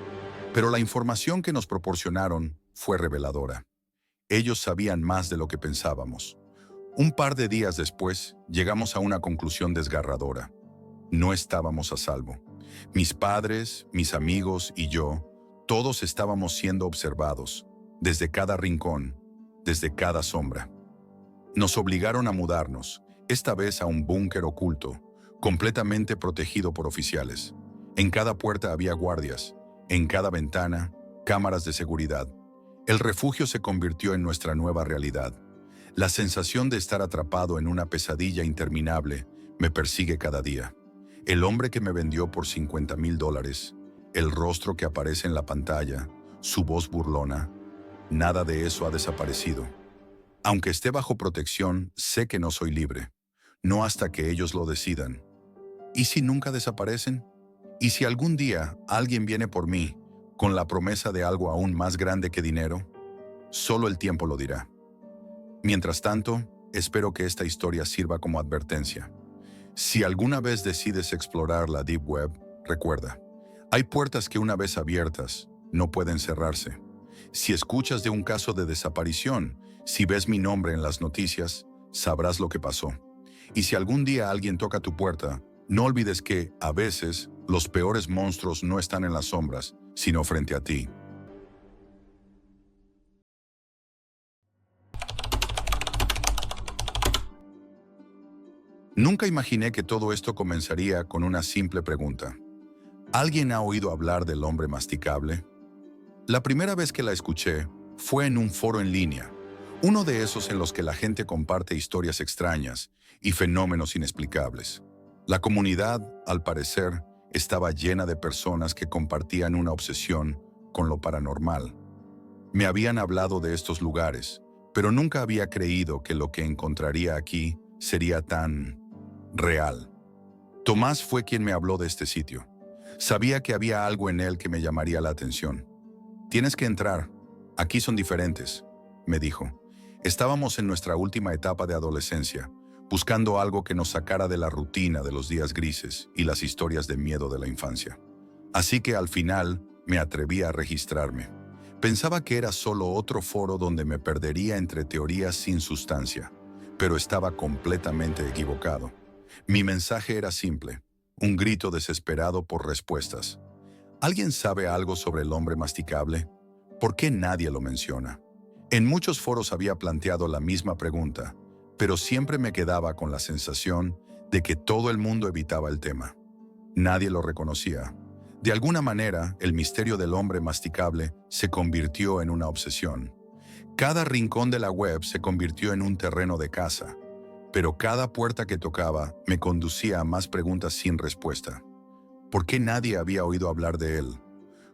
Pero la información que nos proporcionaron fue reveladora. Ellos sabían más de lo que pensábamos. Un par de días después, llegamos a una conclusión desgarradora. No estábamos a salvo. Mis padres, mis amigos y yo, todos estábamos siendo observados, desde cada rincón, desde cada sombra. Nos obligaron a mudarnos, esta vez a un búnker oculto, completamente protegido por oficiales. En cada puerta había guardias, en cada ventana, cámaras de seguridad. El refugio se convirtió en nuestra nueva realidad. La sensación de estar atrapado en una pesadilla interminable me persigue cada día. El hombre que me vendió por $50,000, el rostro que aparece en la pantalla, su voz burlona, nada de eso ha desaparecido. Aunque esté bajo protección, sé que no soy libre. No hasta que ellos lo decidan. ¿Y si nunca desaparecen? ¿Y si algún día alguien viene por mí con la promesa de algo aún más grande que dinero? Solo el tiempo lo dirá. Mientras tanto, espero que esta historia sirva como advertencia. Si alguna vez decides explorar la Deep Web, recuerda, hay puertas que una vez abiertas no pueden cerrarse. Si escuchas de un caso de desaparición, si ves mi nombre en las noticias, sabrás lo que pasó. Y si algún día alguien toca tu puerta, no olvides que, a veces, los peores monstruos no están en las sombras, sino frente a ti. Nunca imaginé que todo esto comenzaría con una simple pregunta. ¿Alguien ha oído hablar del hombre masticable? La primera vez que la escuché fue en un foro en línea, uno de esos en los que la gente comparte historias extrañas y fenómenos inexplicables. La comunidad, al parecer, estaba llena de personas que compartían una obsesión con lo paranormal. Me habían hablado de estos lugares, pero nunca había creído que lo que encontraría aquí sería tan real. Tomás fue quien me habló de este sitio. Sabía que había algo en él que me llamaría la atención. Tienes que entrar. Aquí son diferentes, me dijo. Estábamos en nuestra última etapa de adolescencia, buscando algo que nos sacara de la rutina de los días grises y las historias de miedo de la infancia. Así que al final me atreví a registrarme. Pensaba que era solo otro foro donde me perdería entre teorías sin sustancia, pero estaba completamente equivocado. Mi mensaje era simple, un grito desesperado por respuestas. ¿Alguien sabe algo sobre el hombre masticable? ¿Por qué nadie lo menciona? En muchos foros había planteado la misma pregunta, pero siempre me quedaba con la sensación de que todo el mundo evitaba el tema. Nadie lo reconocía. De alguna manera, el misterio del hombre masticable se convirtió en una obsesión. Cada rincón de la web se convirtió en un terreno de caza, pero cada puerta que tocaba me conducía a más preguntas sin respuesta. ¿Por qué nadie había oído hablar de él?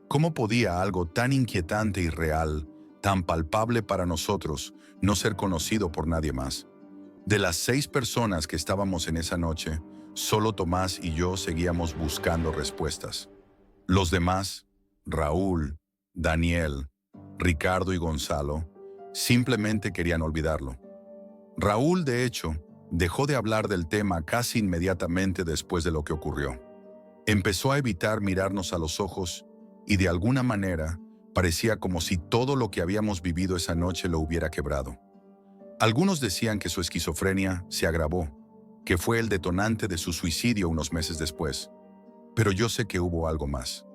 ¿Cómo podía algo tan inquietante y real, tan palpable para nosotros, no ser conocido por nadie más? De las 6 personas que estábamos en esa noche, solo Tomás y yo seguíamos buscando respuestas. Los demás, Raúl, Daniel, Ricardo y Gonzalo, simplemente querían olvidarlo. Raúl, de hecho, dejó de hablar del tema casi inmediatamente después de lo que ocurrió. Empezó a evitar mirarnos a los ojos y de alguna manera parecía como si todo lo que habíamos vivido esa noche lo hubiera quebrado. Algunos decían que su esquizofrenia se agravó, que fue el detonante de su suicidio unos meses después. Pero yo sé que hubo algo más,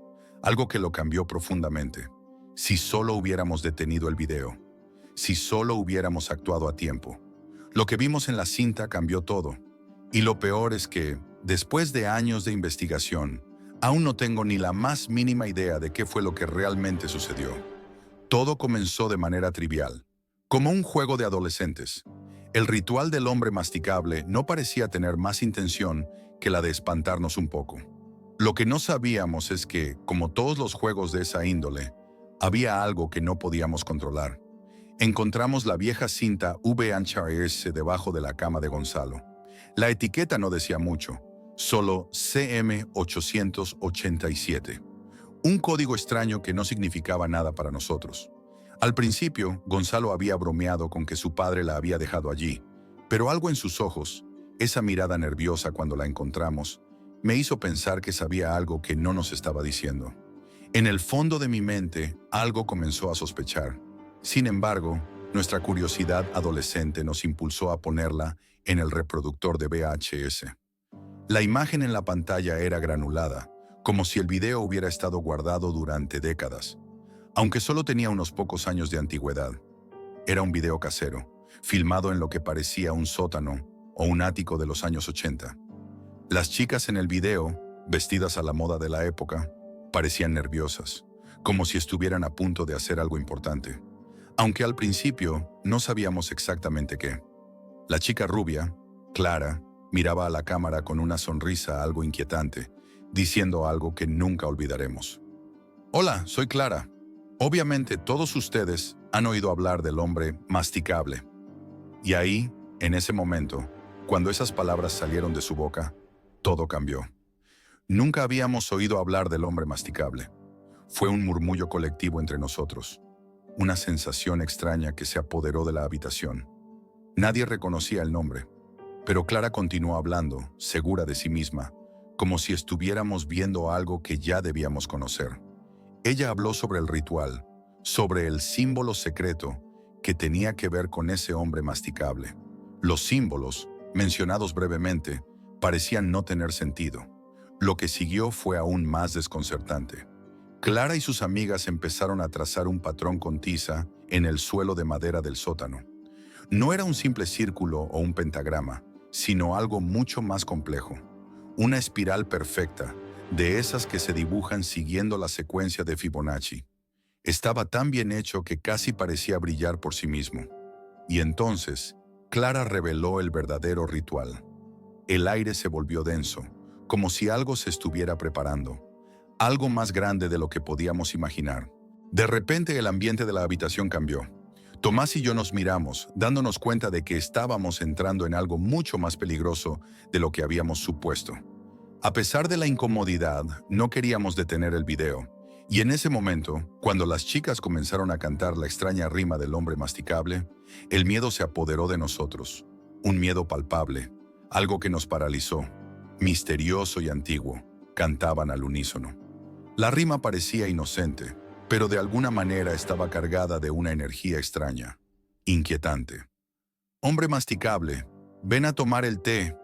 algo que lo cambió profundamente. Si solo hubiéramos detenido el video, si solo hubiéramos actuado a tiempo. Lo que vimos en la cinta cambió todo. Y lo peor es que, después de años de investigación, aún no tengo ni la más mínima idea de qué fue lo que realmente sucedió. Todo comenzó de manera trivial, como un juego de adolescentes. El ritual del hombre masticable no parecía tener más intención que la de espantarnos un poco. Lo que no sabíamos es que, como todos los juegos de esa índole, había algo que no podíamos controlar. Encontramos la vieja cinta VHS debajo de la cama de Gonzalo. La etiqueta no decía mucho, solo CM887, un código extraño que no significaba nada para nosotros. Al principio, Gonzalo había bromeado con que su padre la había dejado allí, pero algo en sus ojos, esa mirada nerviosa cuando la encontramos, me hizo pensar que sabía algo que no nos estaba diciendo. En el fondo de mi mente, algo comenzó a sospechar. Sin embargo, nuestra curiosidad adolescente nos impulsó a ponerla en el reproductor de VHS. La imagen en la pantalla era granulada, como si el video hubiera estado guardado durante décadas. Aunque solo tenía unos pocos años de antigüedad. Era un video casero, filmado en lo que parecía un sótano o un ático de los años 80. Las chicas en el video, vestidas a la moda de la época, parecían nerviosas, como si estuvieran a punto de hacer algo importante, aunque al principio no sabíamos exactamente qué. La chica rubia, Clara, miraba a la cámara con una sonrisa algo inquietante, diciendo algo que nunca olvidaremos. Hola, soy Clara. Obviamente todos ustedes han oído hablar del hombre masticable. Y ahí, en ese momento, cuando esas palabras salieron de su boca, todo cambió. Nunca habíamos oído hablar del hombre masticable. Fue un murmullo colectivo entre nosotros, una sensación extraña que se apoderó de la habitación. Nadie reconocía el nombre, pero Clara continuó hablando, segura de sí misma, como si estuviéramos viendo algo que ya debíamos conocer. Ella habló sobre el ritual, sobre el símbolo secreto que tenía que ver con ese hombre masticable. Los símbolos, mencionados brevemente, parecían no tener sentido. Lo que siguió fue aún más desconcertante. Clara y sus amigas empezaron a trazar un patrón con tiza en el suelo de madera del sótano. No era un simple círculo o un pentagrama, sino algo mucho más complejo. Una espiral perfecta, de esas que se dibujan siguiendo la secuencia de Fibonacci. Estaba tan bien hecho que casi parecía brillar por sí mismo. Y entonces, Clara reveló el verdadero ritual. El aire se volvió denso, como si algo se estuviera preparando. Algo más grande de lo que podíamos imaginar. De repente el ambiente de la habitación cambió. Tomás y yo nos miramos, dándonos cuenta de que estábamos entrando en algo mucho más peligroso de lo que habíamos supuesto. A pesar de la incomodidad, no queríamos detener el video. Y en ese momento, cuando las chicas comenzaron a cantar la extraña rima del hombre masticable, el miedo se apoderó de nosotros. Un miedo palpable, algo que nos paralizó. Misterioso y antiguo, cantaban al unísono. La rima parecía inocente, pero de alguna manera estaba cargada de una energía extraña, inquietante. Hombre masticable, ven a tomar el té.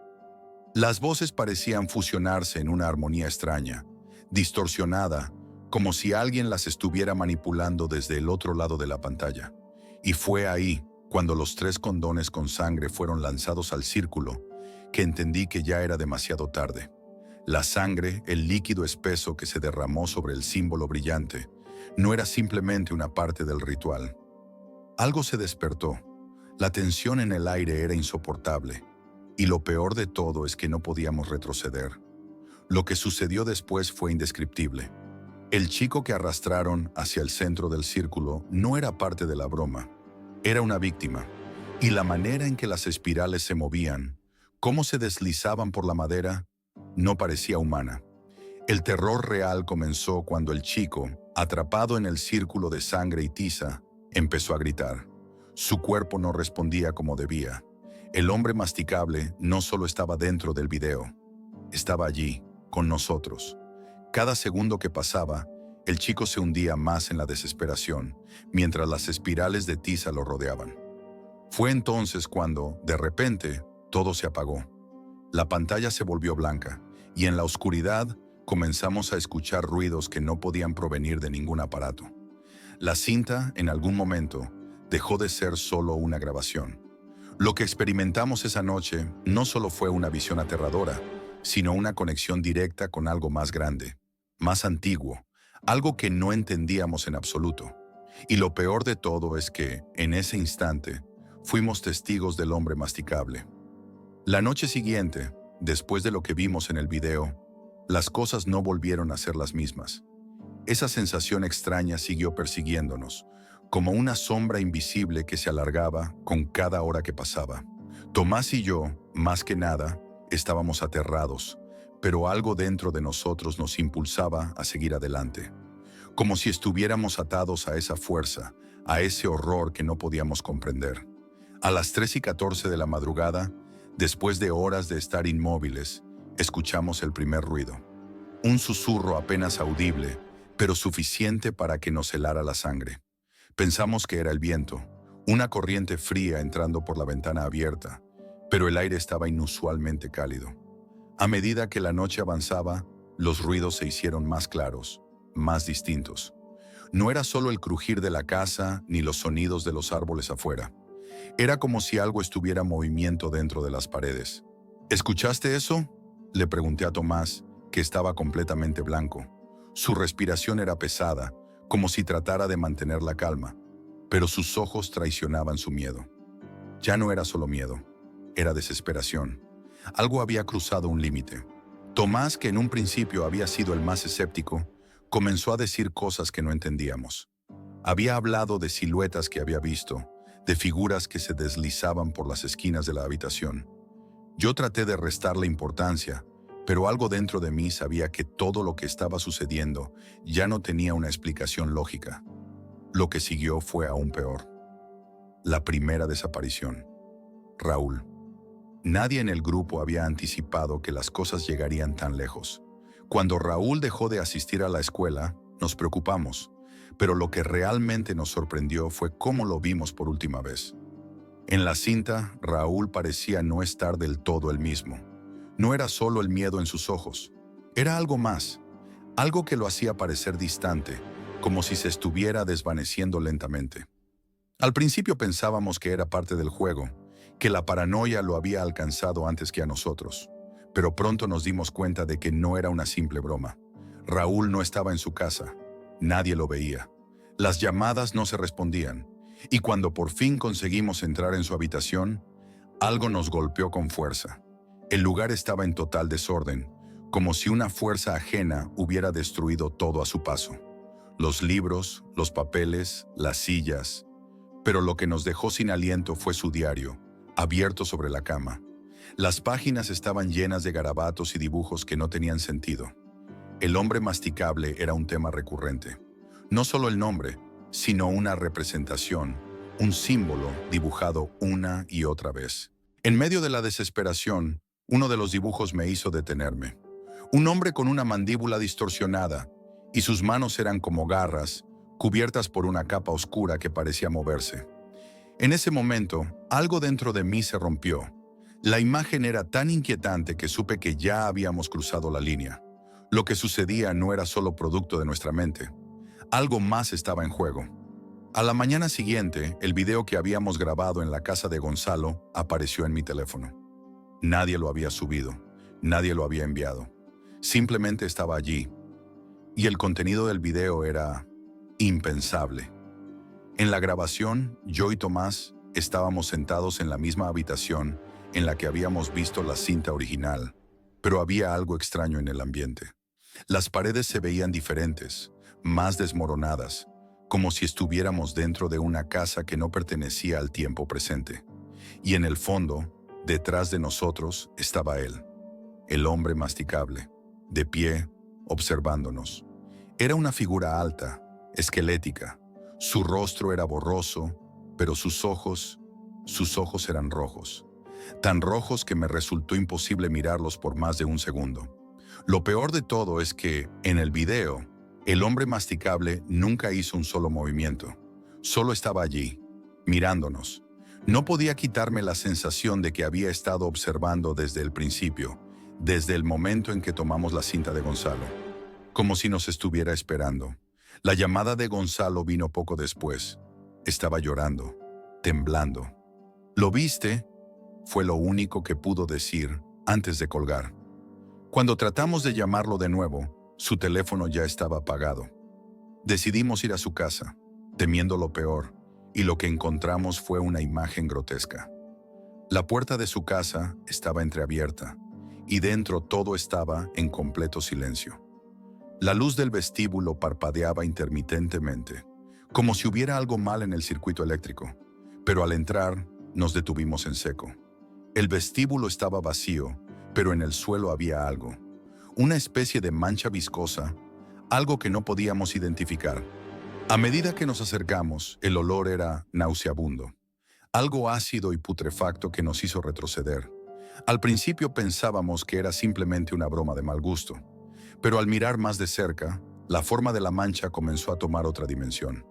Las voces parecían fusionarse en una armonía extraña, distorsionada, como si alguien las estuviera manipulando desde el otro lado de la pantalla. Y fue ahí, cuando los 3 condones con sangre fueron lanzados al círculo, que entendí que ya era demasiado tarde. La sangre, el líquido espeso que se derramó sobre el símbolo brillante, no era simplemente una parte del ritual. Algo se despertó. La tensión en el aire era insoportable. Y lo peor de todo es que no podíamos retroceder. Lo que sucedió después fue indescriptible. El chico que arrastraron hacia el centro del círculo no era parte de la broma. Era una víctima. Y la manera en que las espirales se movían, cómo se deslizaban por la madera, no parecía humana. El terror real comenzó cuando el chico, atrapado en el círculo de sangre y tiza, empezó a gritar. Su cuerpo no respondía como debía. El hombre masticable no solo estaba dentro del video, estaba allí, con nosotros. Cada segundo que pasaba, el chico se hundía más en la desesperación, mientras las espirales de tiza lo rodeaban. Fue entonces cuando, de repente, todo se apagó. La pantalla se volvió blanca, y en la oscuridad comenzamos a escuchar ruidos que no podían provenir de ningún aparato. La cinta, en algún momento, dejó de ser solo una grabación. Lo que experimentamos esa noche no solo fue una visión aterradora, sino una conexión directa con algo más grande, más antiguo, algo que no entendíamos en absoluto. Y lo peor de todo es que, en ese instante, fuimos testigos del hombre masticable. La noche siguiente, después de lo que vimos en el video, las cosas no volvieron a ser las mismas. Esa sensación extraña siguió persiguiéndonos, como una sombra invisible que se alargaba con cada hora que pasaba. Tomás y yo, más que nada, estábamos aterrados, pero algo dentro de nosotros nos impulsaba a seguir adelante, como si estuviéramos atados a esa fuerza, a ese horror que no podíamos comprender. A las 3:14 de la madrugada, después de horas de estar inmóviles, escuchamos el primer ruido. Un susurro apenas audible, pero suficiente para que nos helara la sangre. Pensamos que era el viento, una corriente fría entrando por la ventana abierta, pero el aire estaba inusualmente cálido. A medida que la noche avanzaba, los ruidos se hicieron más claros, más distintos. No era solo el crujir de la casa ni los sonidos de los árboles afuera. Era como si algo estuviera en movimiento dentro de las paredes. ¿Escuchaste eso?, le pregunté a Tomás, que estaba completamente blanco. Su respiración era pesada, como si tratara de mantener la calma, pero sus ojos traicionaban su miedo. Ya no era solo miedo, era desesperación. Algo había cruzado un límite. Tomás, que en un principio había sido el más escéptico, comenzó a decir cosas que no entendíamos. Había hablado de siluetas que había visto, de figuras que se deslizaban por las esquinas de la habitación. Yo traté de restarle importancia, pero algo dentro de mí sabía que todo lo que estaba sucediendo ya no tenía una explicación lógica. Lo que siguió fue aún peor. La primera desaparición. Raúl. Nadie en el grupo había anticipado que las cosas llegarían tan lejos. Cuando Raúl dejó de asistir a la escuela, nos preocupamos, pero lo que realmente nos sorprendió fue cómo lo vimos por última vez. En la cinta, Raúl parecía no estar del todo el mismo. No era solo el miedo en sus ojos, era algo más, algo que lo hacía parecer distante, como si se estuviera desvaneciendo lentamente. Al principio pensábamos que era parte del juego, que la paranoia lo había alcanzado antes que a nosotros, pero pronto nos dimos cuenta de que no era una simple broma. Raúl no estaba en su casa, nadie lo veía. Las llamadas no se respondían, y cuando por fin conseguimos entrar en su habitación, algo nos golpeó con fuerza. El lugar estaba en total desorden, como si una fuerza ajena hubiera destruido todo a su paso. Los libros, los papeles, las sillas. Pero lo que nos dejó sin aliento fue su diario, abierto sobre la cama. Las páginas estaban llenas de garabatos y dibujos que no tenían sentido. El hombre masticable era un tema recurrente. No solo el nombre, sino una representación, un símbolo dibujado una y otra vez. En medio de la desesperación, uno de los dibujos me hizo detenerme. Un hombre con una mandíbula distorsionada, y sus manos eran como garras, cubiertas por una capa oscura que parecía moverse. En ese momento, algo dentro de mí se rompió. La imagen era tan inquietante que supe que ya habíamos cruzado la línea. Lo que sucedía no era solo producto de nuestra mente. Algo más estaba en juego. A la mañana siguiente, el video que habíamos grabado en la casa de Gonzalo apareció en mi teléfono. Nadie lo había subido, nadie lo había enviado. Simplemente estaba allí. Y el contenido del video era impensable. En la grabación, yo y Tomás estábamos sentados en la misma habitación en la que habíamos visto la cinta original, pero había algo extraño en el ambiente. Las paredes se veían diferentes, más desmoronadas, como si estuviéramos dentro de una casa que no pertenecía al tiempo presente. Y en el fondo, detrás de nosotros, estaba él, el hombre masticable, de pie, observándonos. Era una figura alta, esquelética. Su rostro era borroso, pero sus ojos eran rojos. Tan rojos que me resultó imposible mirarlos por más de un segundo. Lo peor de todo es que, en el video, el hombre masticable nunca hizo un solo movimiento. Solo estaba allí, mirándonos. No podía quitarme la sensación de que había estado observando desde el principio, desde el momento en que tomamos la cinta de Gonzalo, como si nos estuviera esperando. La llamada de Gonzalo vino poco después. Estaba llorando, temblando. ¿Lo viste? Fue lo único que pudo decir antes de colgar. Cuando tratamos de llamarlo de nuevo, su teléfono ya estaba apagado. Decidimos ir a su casa, temiendo lo peor, y lo que encontramos fue una imagen grotesca. La puerta de su casa estaba entreabierta, y dentro todo estaba en completo silencio. La luz del vestíbulo parpadeaba intermitentemente, como si hubiera algo mal en el circuito eléctrico, pero al entrar nos detuvimos en seco. El vestíbulo estaba vacío, pero en el suelo había algo, una especie de mancha viscosa, algo que no podíamos identificar. A medida que nos acercamos, el olor era nauseabundo, algo ácido y putrefacto que nos hizo retroceder. Al principio pensábamos que era simplemente una broma de mal gusto, pero al mirar más de cerca, la forma de la mancha comenzó a tomar otra dimensión.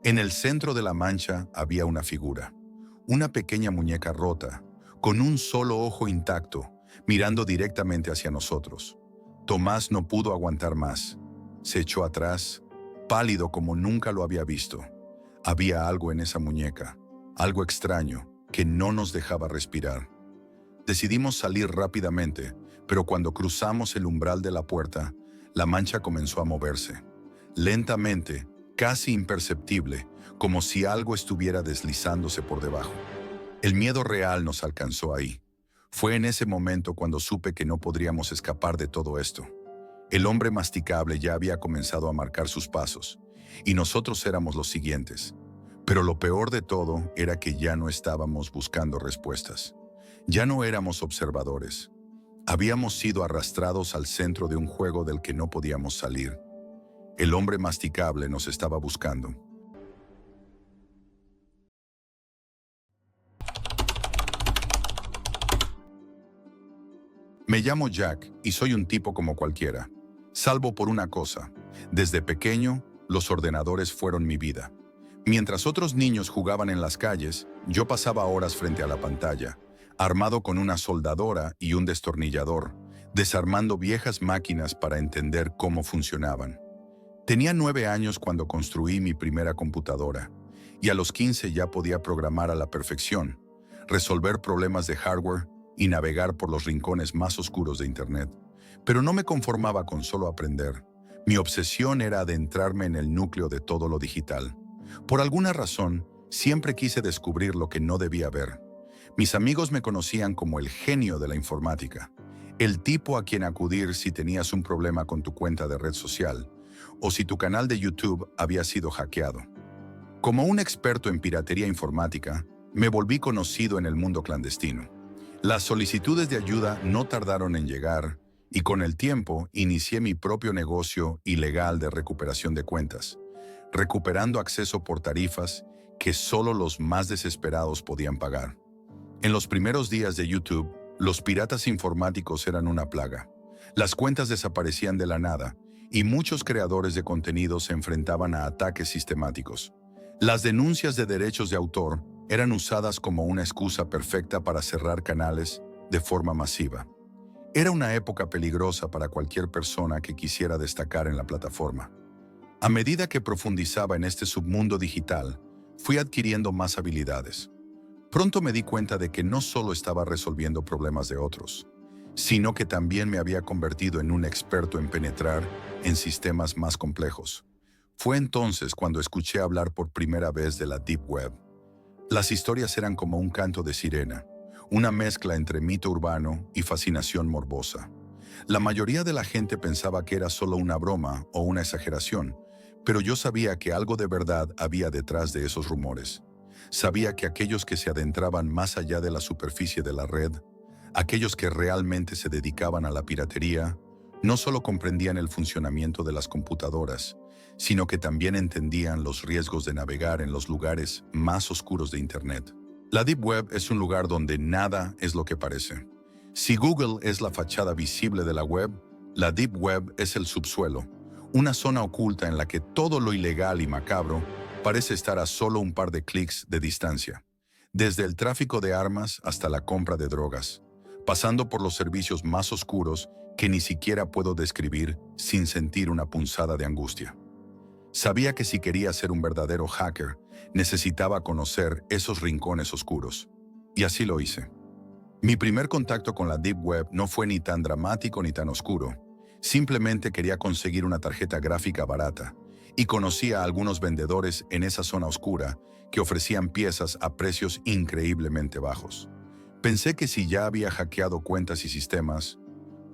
En el centro de la mancha había una figura, una pequeña muñeca rota, con un solo ojo intacto, mirando directamente hacia nosotros. Tomás no pudo aguantar más. Se echó atrás, pálido como nunca lo había visto. Había algo en esa muñeca, algo extraño, que no nos dejaba respirar. Decidimos salir rápidamente, pero cuando cruzamos el umbral de la puerta, la mancha comenzó a moverse. Lentamente, casi imperceptible, como si algo estuviera deslizándose por debajo. El miedo real nos alcanzó ahí. Fue en ese momento cuando supe que no podríamos escapar de todo esto. El hombre masticable ya había comenzado a marcar sus pasos, y nosotros éramos los siguientes. Pero lo peor de todo era que ya no estábamos buscando respuestas. Ya no éramos observadores. Habíamos sido arrastrados al centro de un juego del que no podíamos salir. El hombre masticable nos estaba buscando. Me llamo Jack y soy un tipo como cualquiera, salvo por una cosa. Desde pequeño, los ordenadores fueron mi vida. Mientras otros niños jugaban en las calles, yo pasaba horas frente a la pantalla, armado con una soldadora y un destornillador, desarmando viejas máquinas para entender cómo funcionaban. Tenía 9 años cuando construí mi primera computadora, y a los 15 ya podía programar a la perfección, resolver problemas de hardware y navegar por los rincones más oscuros de Internet. Pero no me conformaba con solo aprender. Mi obsesión era adentrarme en el núcleo de todo lo digital. Por alguna razón, siempre quise descubrir lo que no debía ver. Mis amigos me conocían como el genio de la informática, el tipo a quien acudir si tenías un problema con tu cuenta de red social o si tu canal de YouTube había sido hackeado. Como un experto en piratería informática, me volví conocido en el mundo clandestino. Las solicitudes de ayuda no tardaron en llegar y con el tiempo inicié mi propio negocio ilegal de recuperación de cuentas, recuperando acceso por tarifas que solo los más desesperados podían pagar. En los primeros días de YouTube, los piratas informáticos eran una plaga. Las cuentas desaparecían de la nada y muchos creadores de contenido se enfrentaban a ataques sistemáticos. Las denuncias de derechos de autor eran usadas como una excusa perfecta para cerrar canales de forma masiva. Era una época peligrosa para cualquier persona que quisiera destacar en la plataforma. A medida que profundizaba en este submundo digital, fui adquiriendo más habilidades. Pronto me di cuenta de que no solo estaba resolviendo problemas de otros, sino que también me había convertido en un experto en penetrar en sistemas más complejos. Fue entonces cuando escuché hablar por primera vez de la Deep Web. Las historias eran como un canto de sirena, una mezcla entre mito urbano y fascinación morbosa. La mayoría de la gente pensaba que era solo una broma o una exageración, pero yo sabía que algo de verdad había detrás de esos rumores. Sabía que aquellos que se adentraban más allá de la superficie de la red, aquellos que realmente se dedicaban a la piratería, no solo comprendían el funcionamiento de las computadoras, sino que también entendían los riesgos de navegar en los lugares más oscuros de Internet. La Deep Web es un lugar donde nada es lo que parece. Si Google es la fachada visible de la web, la Deep Web es el subsuelo, una zona oculta en la que todo lo ilegal y macabro parece estar a solo un par de clics de distancia, desde el tráfico de armas hasta la compra de drogas, pasando por los servicios más oscuros que ni siquiera puedo describir sin sentir una punzada de angustia. Sabía que si quería ser un verdadero hacker, necesitaba conocer esos rincones oscuros. Y así lo hice. Mi primer contacto con la Deep Web no fue ni tan dramático ni tan oscuro. Simplemente quería conseguir una tarjeta gráfica barata y conocí a algunos vendedores en esa zona oscura que ofrecían piezas a precios increíblemente bajos. Pensé que si ya había hackeado cuentas y sistemas,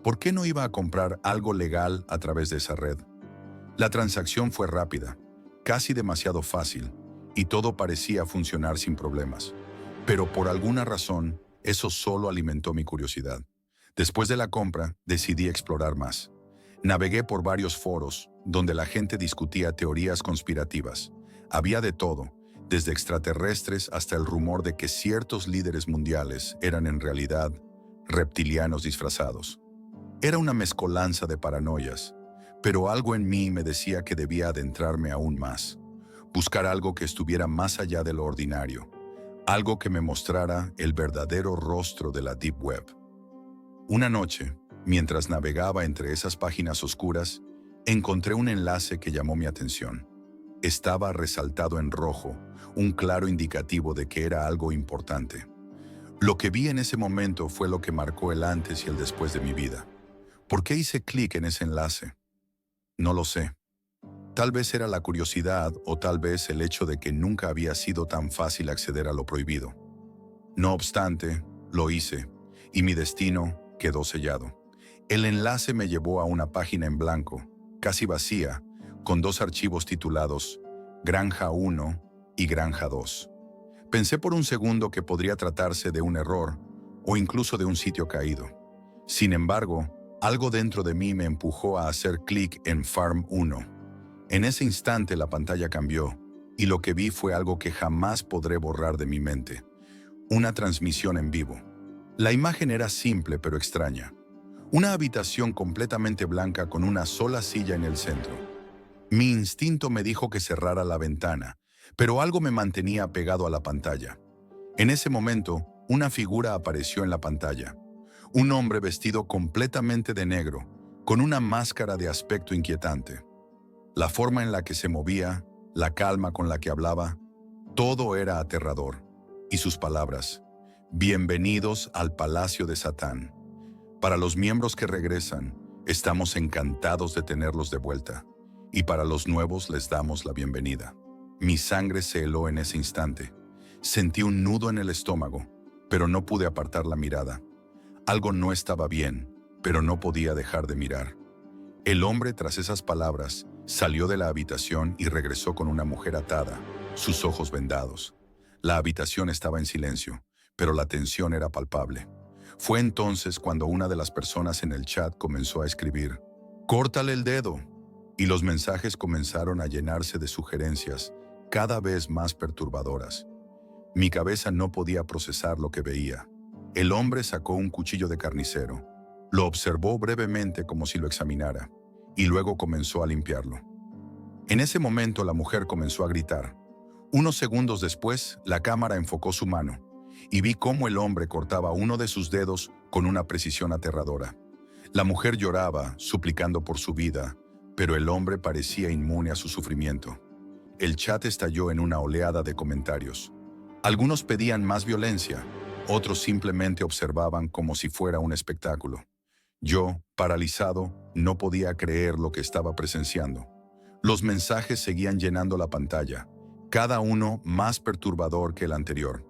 ¿por qué no iba a comprar algo legal a través de esa red? La transacción fue rápida, casi demasiado fácil, y todo parecía funcionar sin problemas. Pero por alguna razón, eso solo alimentó mi curiosidad. Después de la compra, decidí explorar más. Navegué por varios foros, donde la gente discutía teorías conspirativas. Había de todo, desde extraterrestres hasta el rumor de que ciertos líderes mundiales eran en realidad reptilianos disfrazados. Era una mezcolanza de paranoias, pero algo en mí me decía que debía adentrarme aún más, buscar algo que estuviera más allá de lo ordinario, algo que me mostrara el verdadero rostro de la Deep Web. Una noche, mientras navegaba entre esas páginas oscuras, encontré un enlace que llamó mi atención. Estaba resaltado en rojo, un claro indicativo de que era algo importante. Lo que vi en ese momento fue lo que marcó el antes y el después de mi vida. ¿Por qué hice clic en ese enlace? No lo sé. Tal vez era la curiosidad o tal vez el hecho de que nunca había sido tan fácil acceder a lo prohibido. No obstante, lo hice, y mi destino quedó sellado. El enlace me llevó a una página en blanco, casi vacía, con dos archivos titulados Granja 1 y Granja 2. Pensé por un segundo que podría tratarse de un error o incluso de un sitio caído. Sin embargo, algo dentro de mí me empujó a hacer clic en Farm 1. En ese instante la pantalla cambió y lo que vi fue algo que jamás podré borrar de mi mente. Una transmisión en vivo. La imagen era simple pero extraña. Una habitación completamente blanca con una sola silla en el centro. Mi instinto me dijo que cerrara la ventana, pero algo me mantenía pegado a la pantalla. En ese momento, una figura apareció en la pantalla. Un hombre vestido completamente de negro, con una máscara de aspecto inquietante. La forma en la que se movía, la calma con la que hablaba, todo era aterrador. Y sus palabras: bienvenidos al Palacio de Satán. Para los miembros que regresan, estamos encantados de tenerlos de vuelta. Y para los nuevos les damos la bienvenida. Mi sangre se heló en ese instante. Sentí un nudo en el estómago, pero no pude apartar la mirada. Algo no estaba bien, pero no podía dejar de mirar. El hombre, tras esas palabras, salió de la habitación y regresó con una mujer atada, sus ojos vendados. La habitación estaba en silencio, pero la tensión era palpable. Fue entonces cuando una de las personas en el chat comenzó a escribir: «¡Córtale el dedo!», y los mensajes comenzaron a llenarse de sugerencias cada vez más perturbadoras. Mi cabeza no podía procesar lo que veía. El hombre sacó un cuchillo de carnicero, lo observó brevemente como si lo examinara, y luego comenzó a limpiarlo. En ese momento la mujer comenzó a gritar. Unos segundos después, la cámara enfocó su mano, y vi cómo el hombre cortaba uno de sus dedos con una precisión aterradora. La mujer lloraba, suplicando por su vida, pero el hombre parecía inmune a su sufrimiento. El chat estalló en una oleada de comentarios. Algunos pedían más violencia, otros simplemente observaban como si fuera un espectáculo. Yo, paralizado, no podía creer lo que estaba presenciando. Los mensajes seguían llenando la pantalla, cada uno más perturbador que el anterior.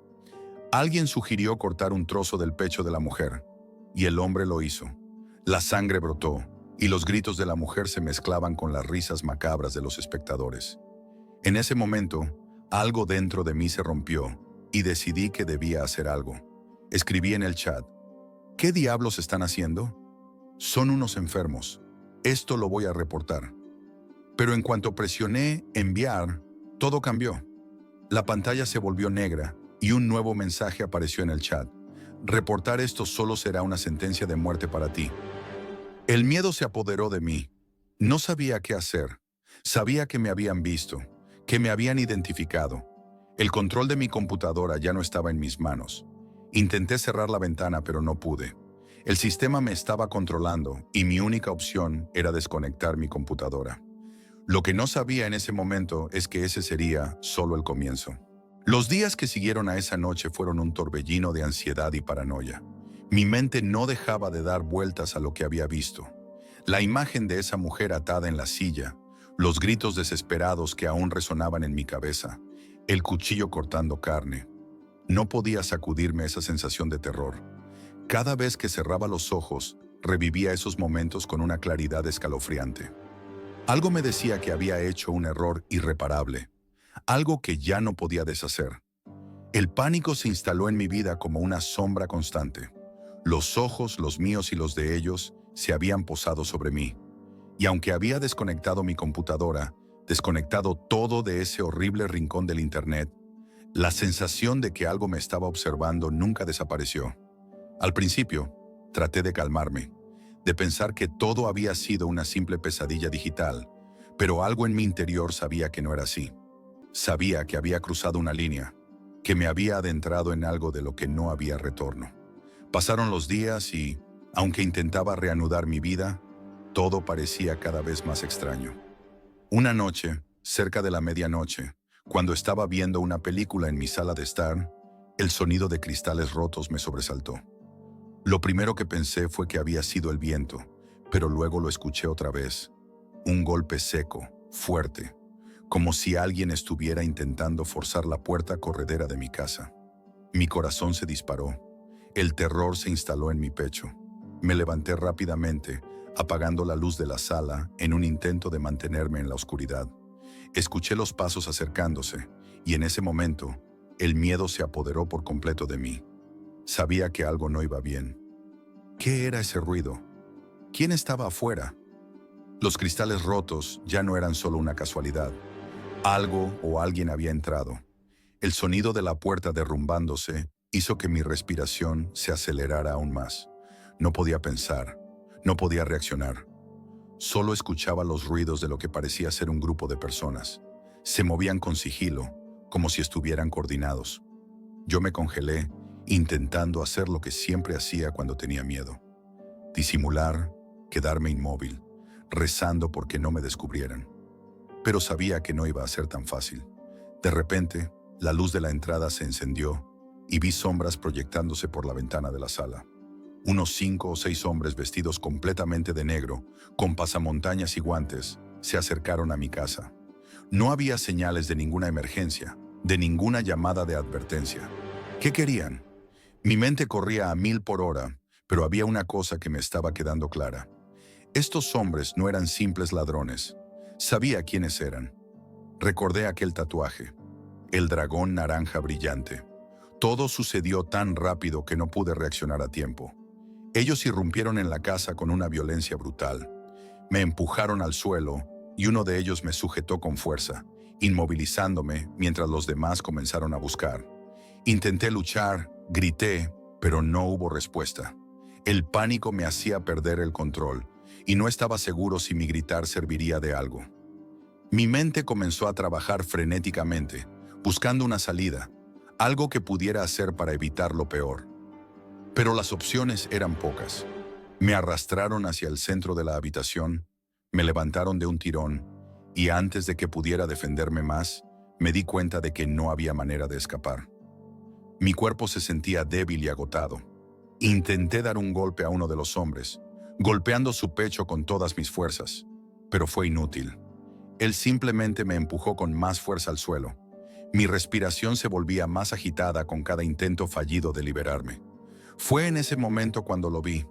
Alguien sugirió cortar un trozo del pecho de la mujer, y el hombre lo hizo. La sangre brotó, y los gritos de la mujer se mezclaban con las risas macabras de los espectadores. En ese momento, algo dentro de mí se rompió, y decidí que debía hacer algo. Escribí en el chat: «¿Qué diablos están haciendo? Son unos enfermos. Esto lo voy a reportar». Pero en cuanto presioné enviar, todo cambió. La pantalla se volvió negra y un nuevo mensaje apareció en el chat: «Reportar esto solo será una sentencia de muerte para ti». El miedo se apoderó de mí. No sabía qué hacer. Sabía que me habían visto, que me habían identificado. El control de mi computadora ya no estaba en mis manos. Intenté cerrar la ventana, pero no pude. El sistema me estaba controlando y mi única opción era desconectar mi computadora. Lo que no sabía en ese momento es que ese sería solo el comienzo. Los días que siguieron a esa noche fueron un torbellino de ansiedad y paranoia. Mi mente no dejaba de dar vueltas a lo que había visto. La imagen de esa mujer atada en la silla, los gritos desesperados que aún resonaban en mi cabeza, el cuchillo cortando carne. No podía sacudirme esa sensación de terror. Cada vez que cerraba los ojos, revivía esos momentos con una claridad escalofriante. Algo me decía que había hecho un error irreparable, algo que ya no podía deshacer. El pánico se instaló en mi vida como una sombra constante. Los ojos, los míos y los de ellos, se habían posado sobre mí. Y aunque había desconectado mi computadora, desconectado todo de ese horrible rincón del Internet, la sensación de que algo me estaba observando nunca desapareció. Al principio, traté de calmarme, de pensar que todo había sido una simple pesadilla digital, pero algo en mi interior sabía que no era así. Sabía que había cruzado una línea, que me había adentrado en algo de lo que no había retorno. Pasaron los días y, aunque intentaba reanudar mi vida, todo parecía cada vez más extraño. Una noche, cerca de la medianoche, cuando estaba viendo una película en mi sala de estar, el sonido de cristales rotos me sobresaltó. Lo primero que pensé fue que había sido el viento, pero luego lo escuché otra vez. Un golpe seco, fuerte, como si alguien estuviera intentando forzar la puerta corredera de mi casa. Mi corazón se disparó. El terror se instaló en mi pecho. Me levanté rápidamente, apagando la luz de la sala en un intento de mantenerme en la oscuridad. Escuché los pasos acercándose, y en ese momento, el miedo se apoderó por completo de mí. Sabía que algo no iba bien. ¿Qué era ese ruido? ¿Quién estaba afuera? Los cristales rotos ya no eran solo una casualidad. Algo o alguien había entrado. El sonido de la puerta derrumbándose hizo que mi respiración se acelerara aún más. No podía pensar, no podía reaccionar. Solo escuchaba los ruidos de lo que parecía ser un grupo de personas. Se movían con sigilo, como si estuvieran coordinados. Yo me congelé, intentando hacer lo que siempre hacía cuando tenía miedo. Disimular, quedarme inmóvil, rezando porque no me descubrieran. Pero sabía que no iba a ser tan fácil. De repente, la luz de la entrada se encendió y vi sombras proyectándose por la ventana de la sala. Unos 5 o 6 hombres vestidos completamente de negro, con pasamontañas y guantes, se acercaron a mi casa. No había señales de ninguna emergencia, de ninguna llamada de advertencia. ¿Qué querían? Mi mente corría a 1000 por hora, pero había una cosa que me estaba quedando clara. Estos hombres no eran simples ladrones. Sabía quiénes eran. Recordé aquel tatuaje, el dragón naranja brillante. Todo sucedió tan rápido que no pude reaccionar a tiempo. Ellos irrumpieron en la casa con una violencia brutal. Me empujaron al suelo y uno de ellos me sujetó con fuerza, inmovilizándome mientras los demás comenzaron a buscar. Intenté luchar, grité, pero no hubo respuesta. El pánico me hacía perder el control y no estaba seguro si mi gritar serviría de algo. Mi mente comenzó a trabajar frenéticamente, buscando una salida, algo que pudiera hacer para evitar lo peor. Pero las opciones eran pocas. Me arrastraron hacia el centro de la habitación, me levantaron de un tirón, y antes de que pudiera defenderme más, me di cuenta de que no había manera de escapar. Mi cuerpo se sentía débil y agotado. Intenté dar un golpe a uno de los hombres, golpeando su pecho con todas mis fuerzas, pero fue inútil. Él simplemente me empujó con más fuerza al suelo. Mi respiración se volvía más agitada con cada intento fallido de liberarme. Fue en ese momento cuando lo vi.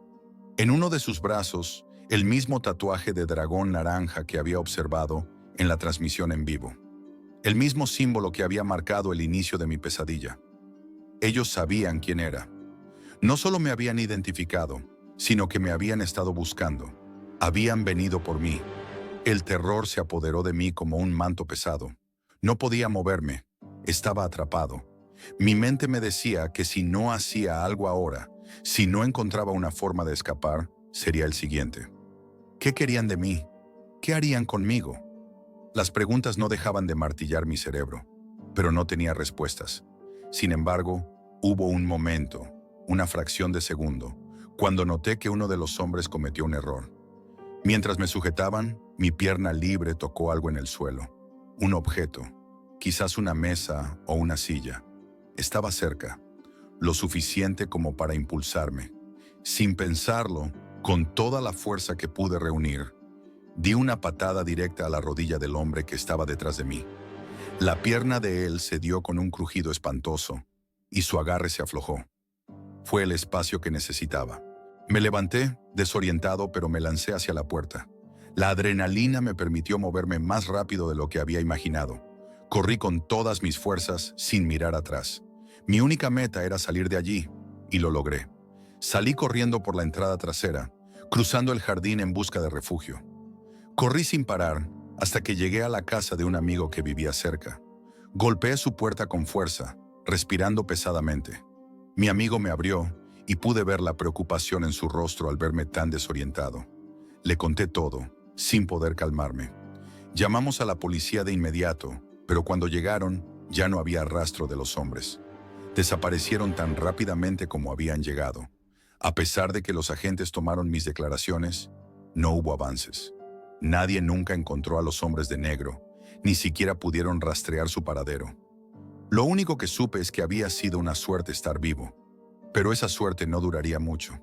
En uno de sus brazos, el mismo tatuaje de dragón naranja que había observado en la transmisión en vivo. El mismo símbolo que había marcado el inicio de mi pesadilla. Ellos sabían quién era. No solo me habían identificado, sino que me habían estado buscando. Habían venido por mí. El terror se apoderó de mí como un manto pesado. No podía moverme. Estaba atrapado. Mi mente me decía que si no hacía algo ahora, si no encontraba una forma de escapar, sería el siguiente. ¿Qué querían de mí? ¿Qué harían conmigo? Las preguntas no dejaban de martillar mi cerebro, pero no tenía respuestas. Sin embargo, hubo un momento, una fracción de segundo, cuando noté que uno de los hombres cometió un error. Mientras me sujetaban, mi pierna libre tocó algo en el suelo. Un objeto, quizás una mesa o una silla. Estaba cerca, lo suficiente como para impulsarme. Sin pensarlo, con toda la fuerza que pude reunir, di una patada directa a la rodilla del hombre que estaba detrás de mí. La pierna de él se dio con un crujido espantoso y su agarre se aflojó. Fue el espacio que necesitaba. Me levanté, desorientado, pero me lancé hacia la puerta. La adrenalina me permitió moverme más rápido de lo que había imaginado. Corrí con todas mis fuerzas sin mirar atrás. Mi única meta era salir de allí, y lo logré. Salí corriendo por la entrada trasera, cruzando el jardín en busca de refugio. Corrí sin parar hasta que llegué a la casa de un amigo que vivía cerca. Golpeé su puerta con fuerza, respirando pesadamente. Mi amigo me abrió y pude ver la preocupación en su rostro al verme tan desorientado. Le conté todo, sin poder calmarme. Llamamos a la policía de inmediato, pero cuando llegaron, ya no había rastro de los hombres. Desaparecieron tan rápidamente como habían llegado. A pesar de que los agentes tomaron mis declaraciones, no hubo avances. Nadie nunca encontró a los hombres de negro, ni siquiera pudieron rastrear su paradero. Lo único que supe es que había sido una suerte estar vivo. Pero esa suerte no duraría mucho.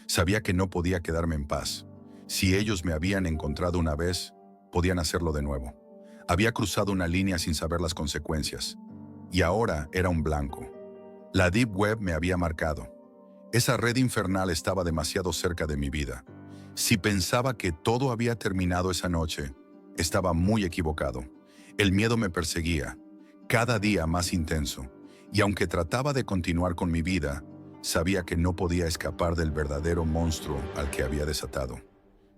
Sabía que no podía quedarme en paz. Si ellos me habían encontrado una vez, podían hacerlo de nuevo. Había cruzado una línea sin saber las consecuencias. Y ahora era un blanco. La Deep Web me había marcado. Esa red infernal estaba demasiado cerca de mi vida. Si pensaba que todo había terminado esa noche, estaba muy equivocado. El miedo me perseguía, cada día más intenso, y aunque trataba de continuar con mi vida, sabía que no podía escapar del verdadero monstruo al que había desatado.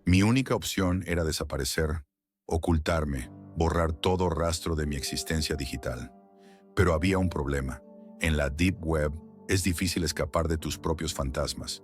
Mi única opción era desaparecer, ocultarme, borrar todo rastro de mi existencia digital. Pero había un problema. En la Deep Web es difícil escapar de tus propios fantasmas.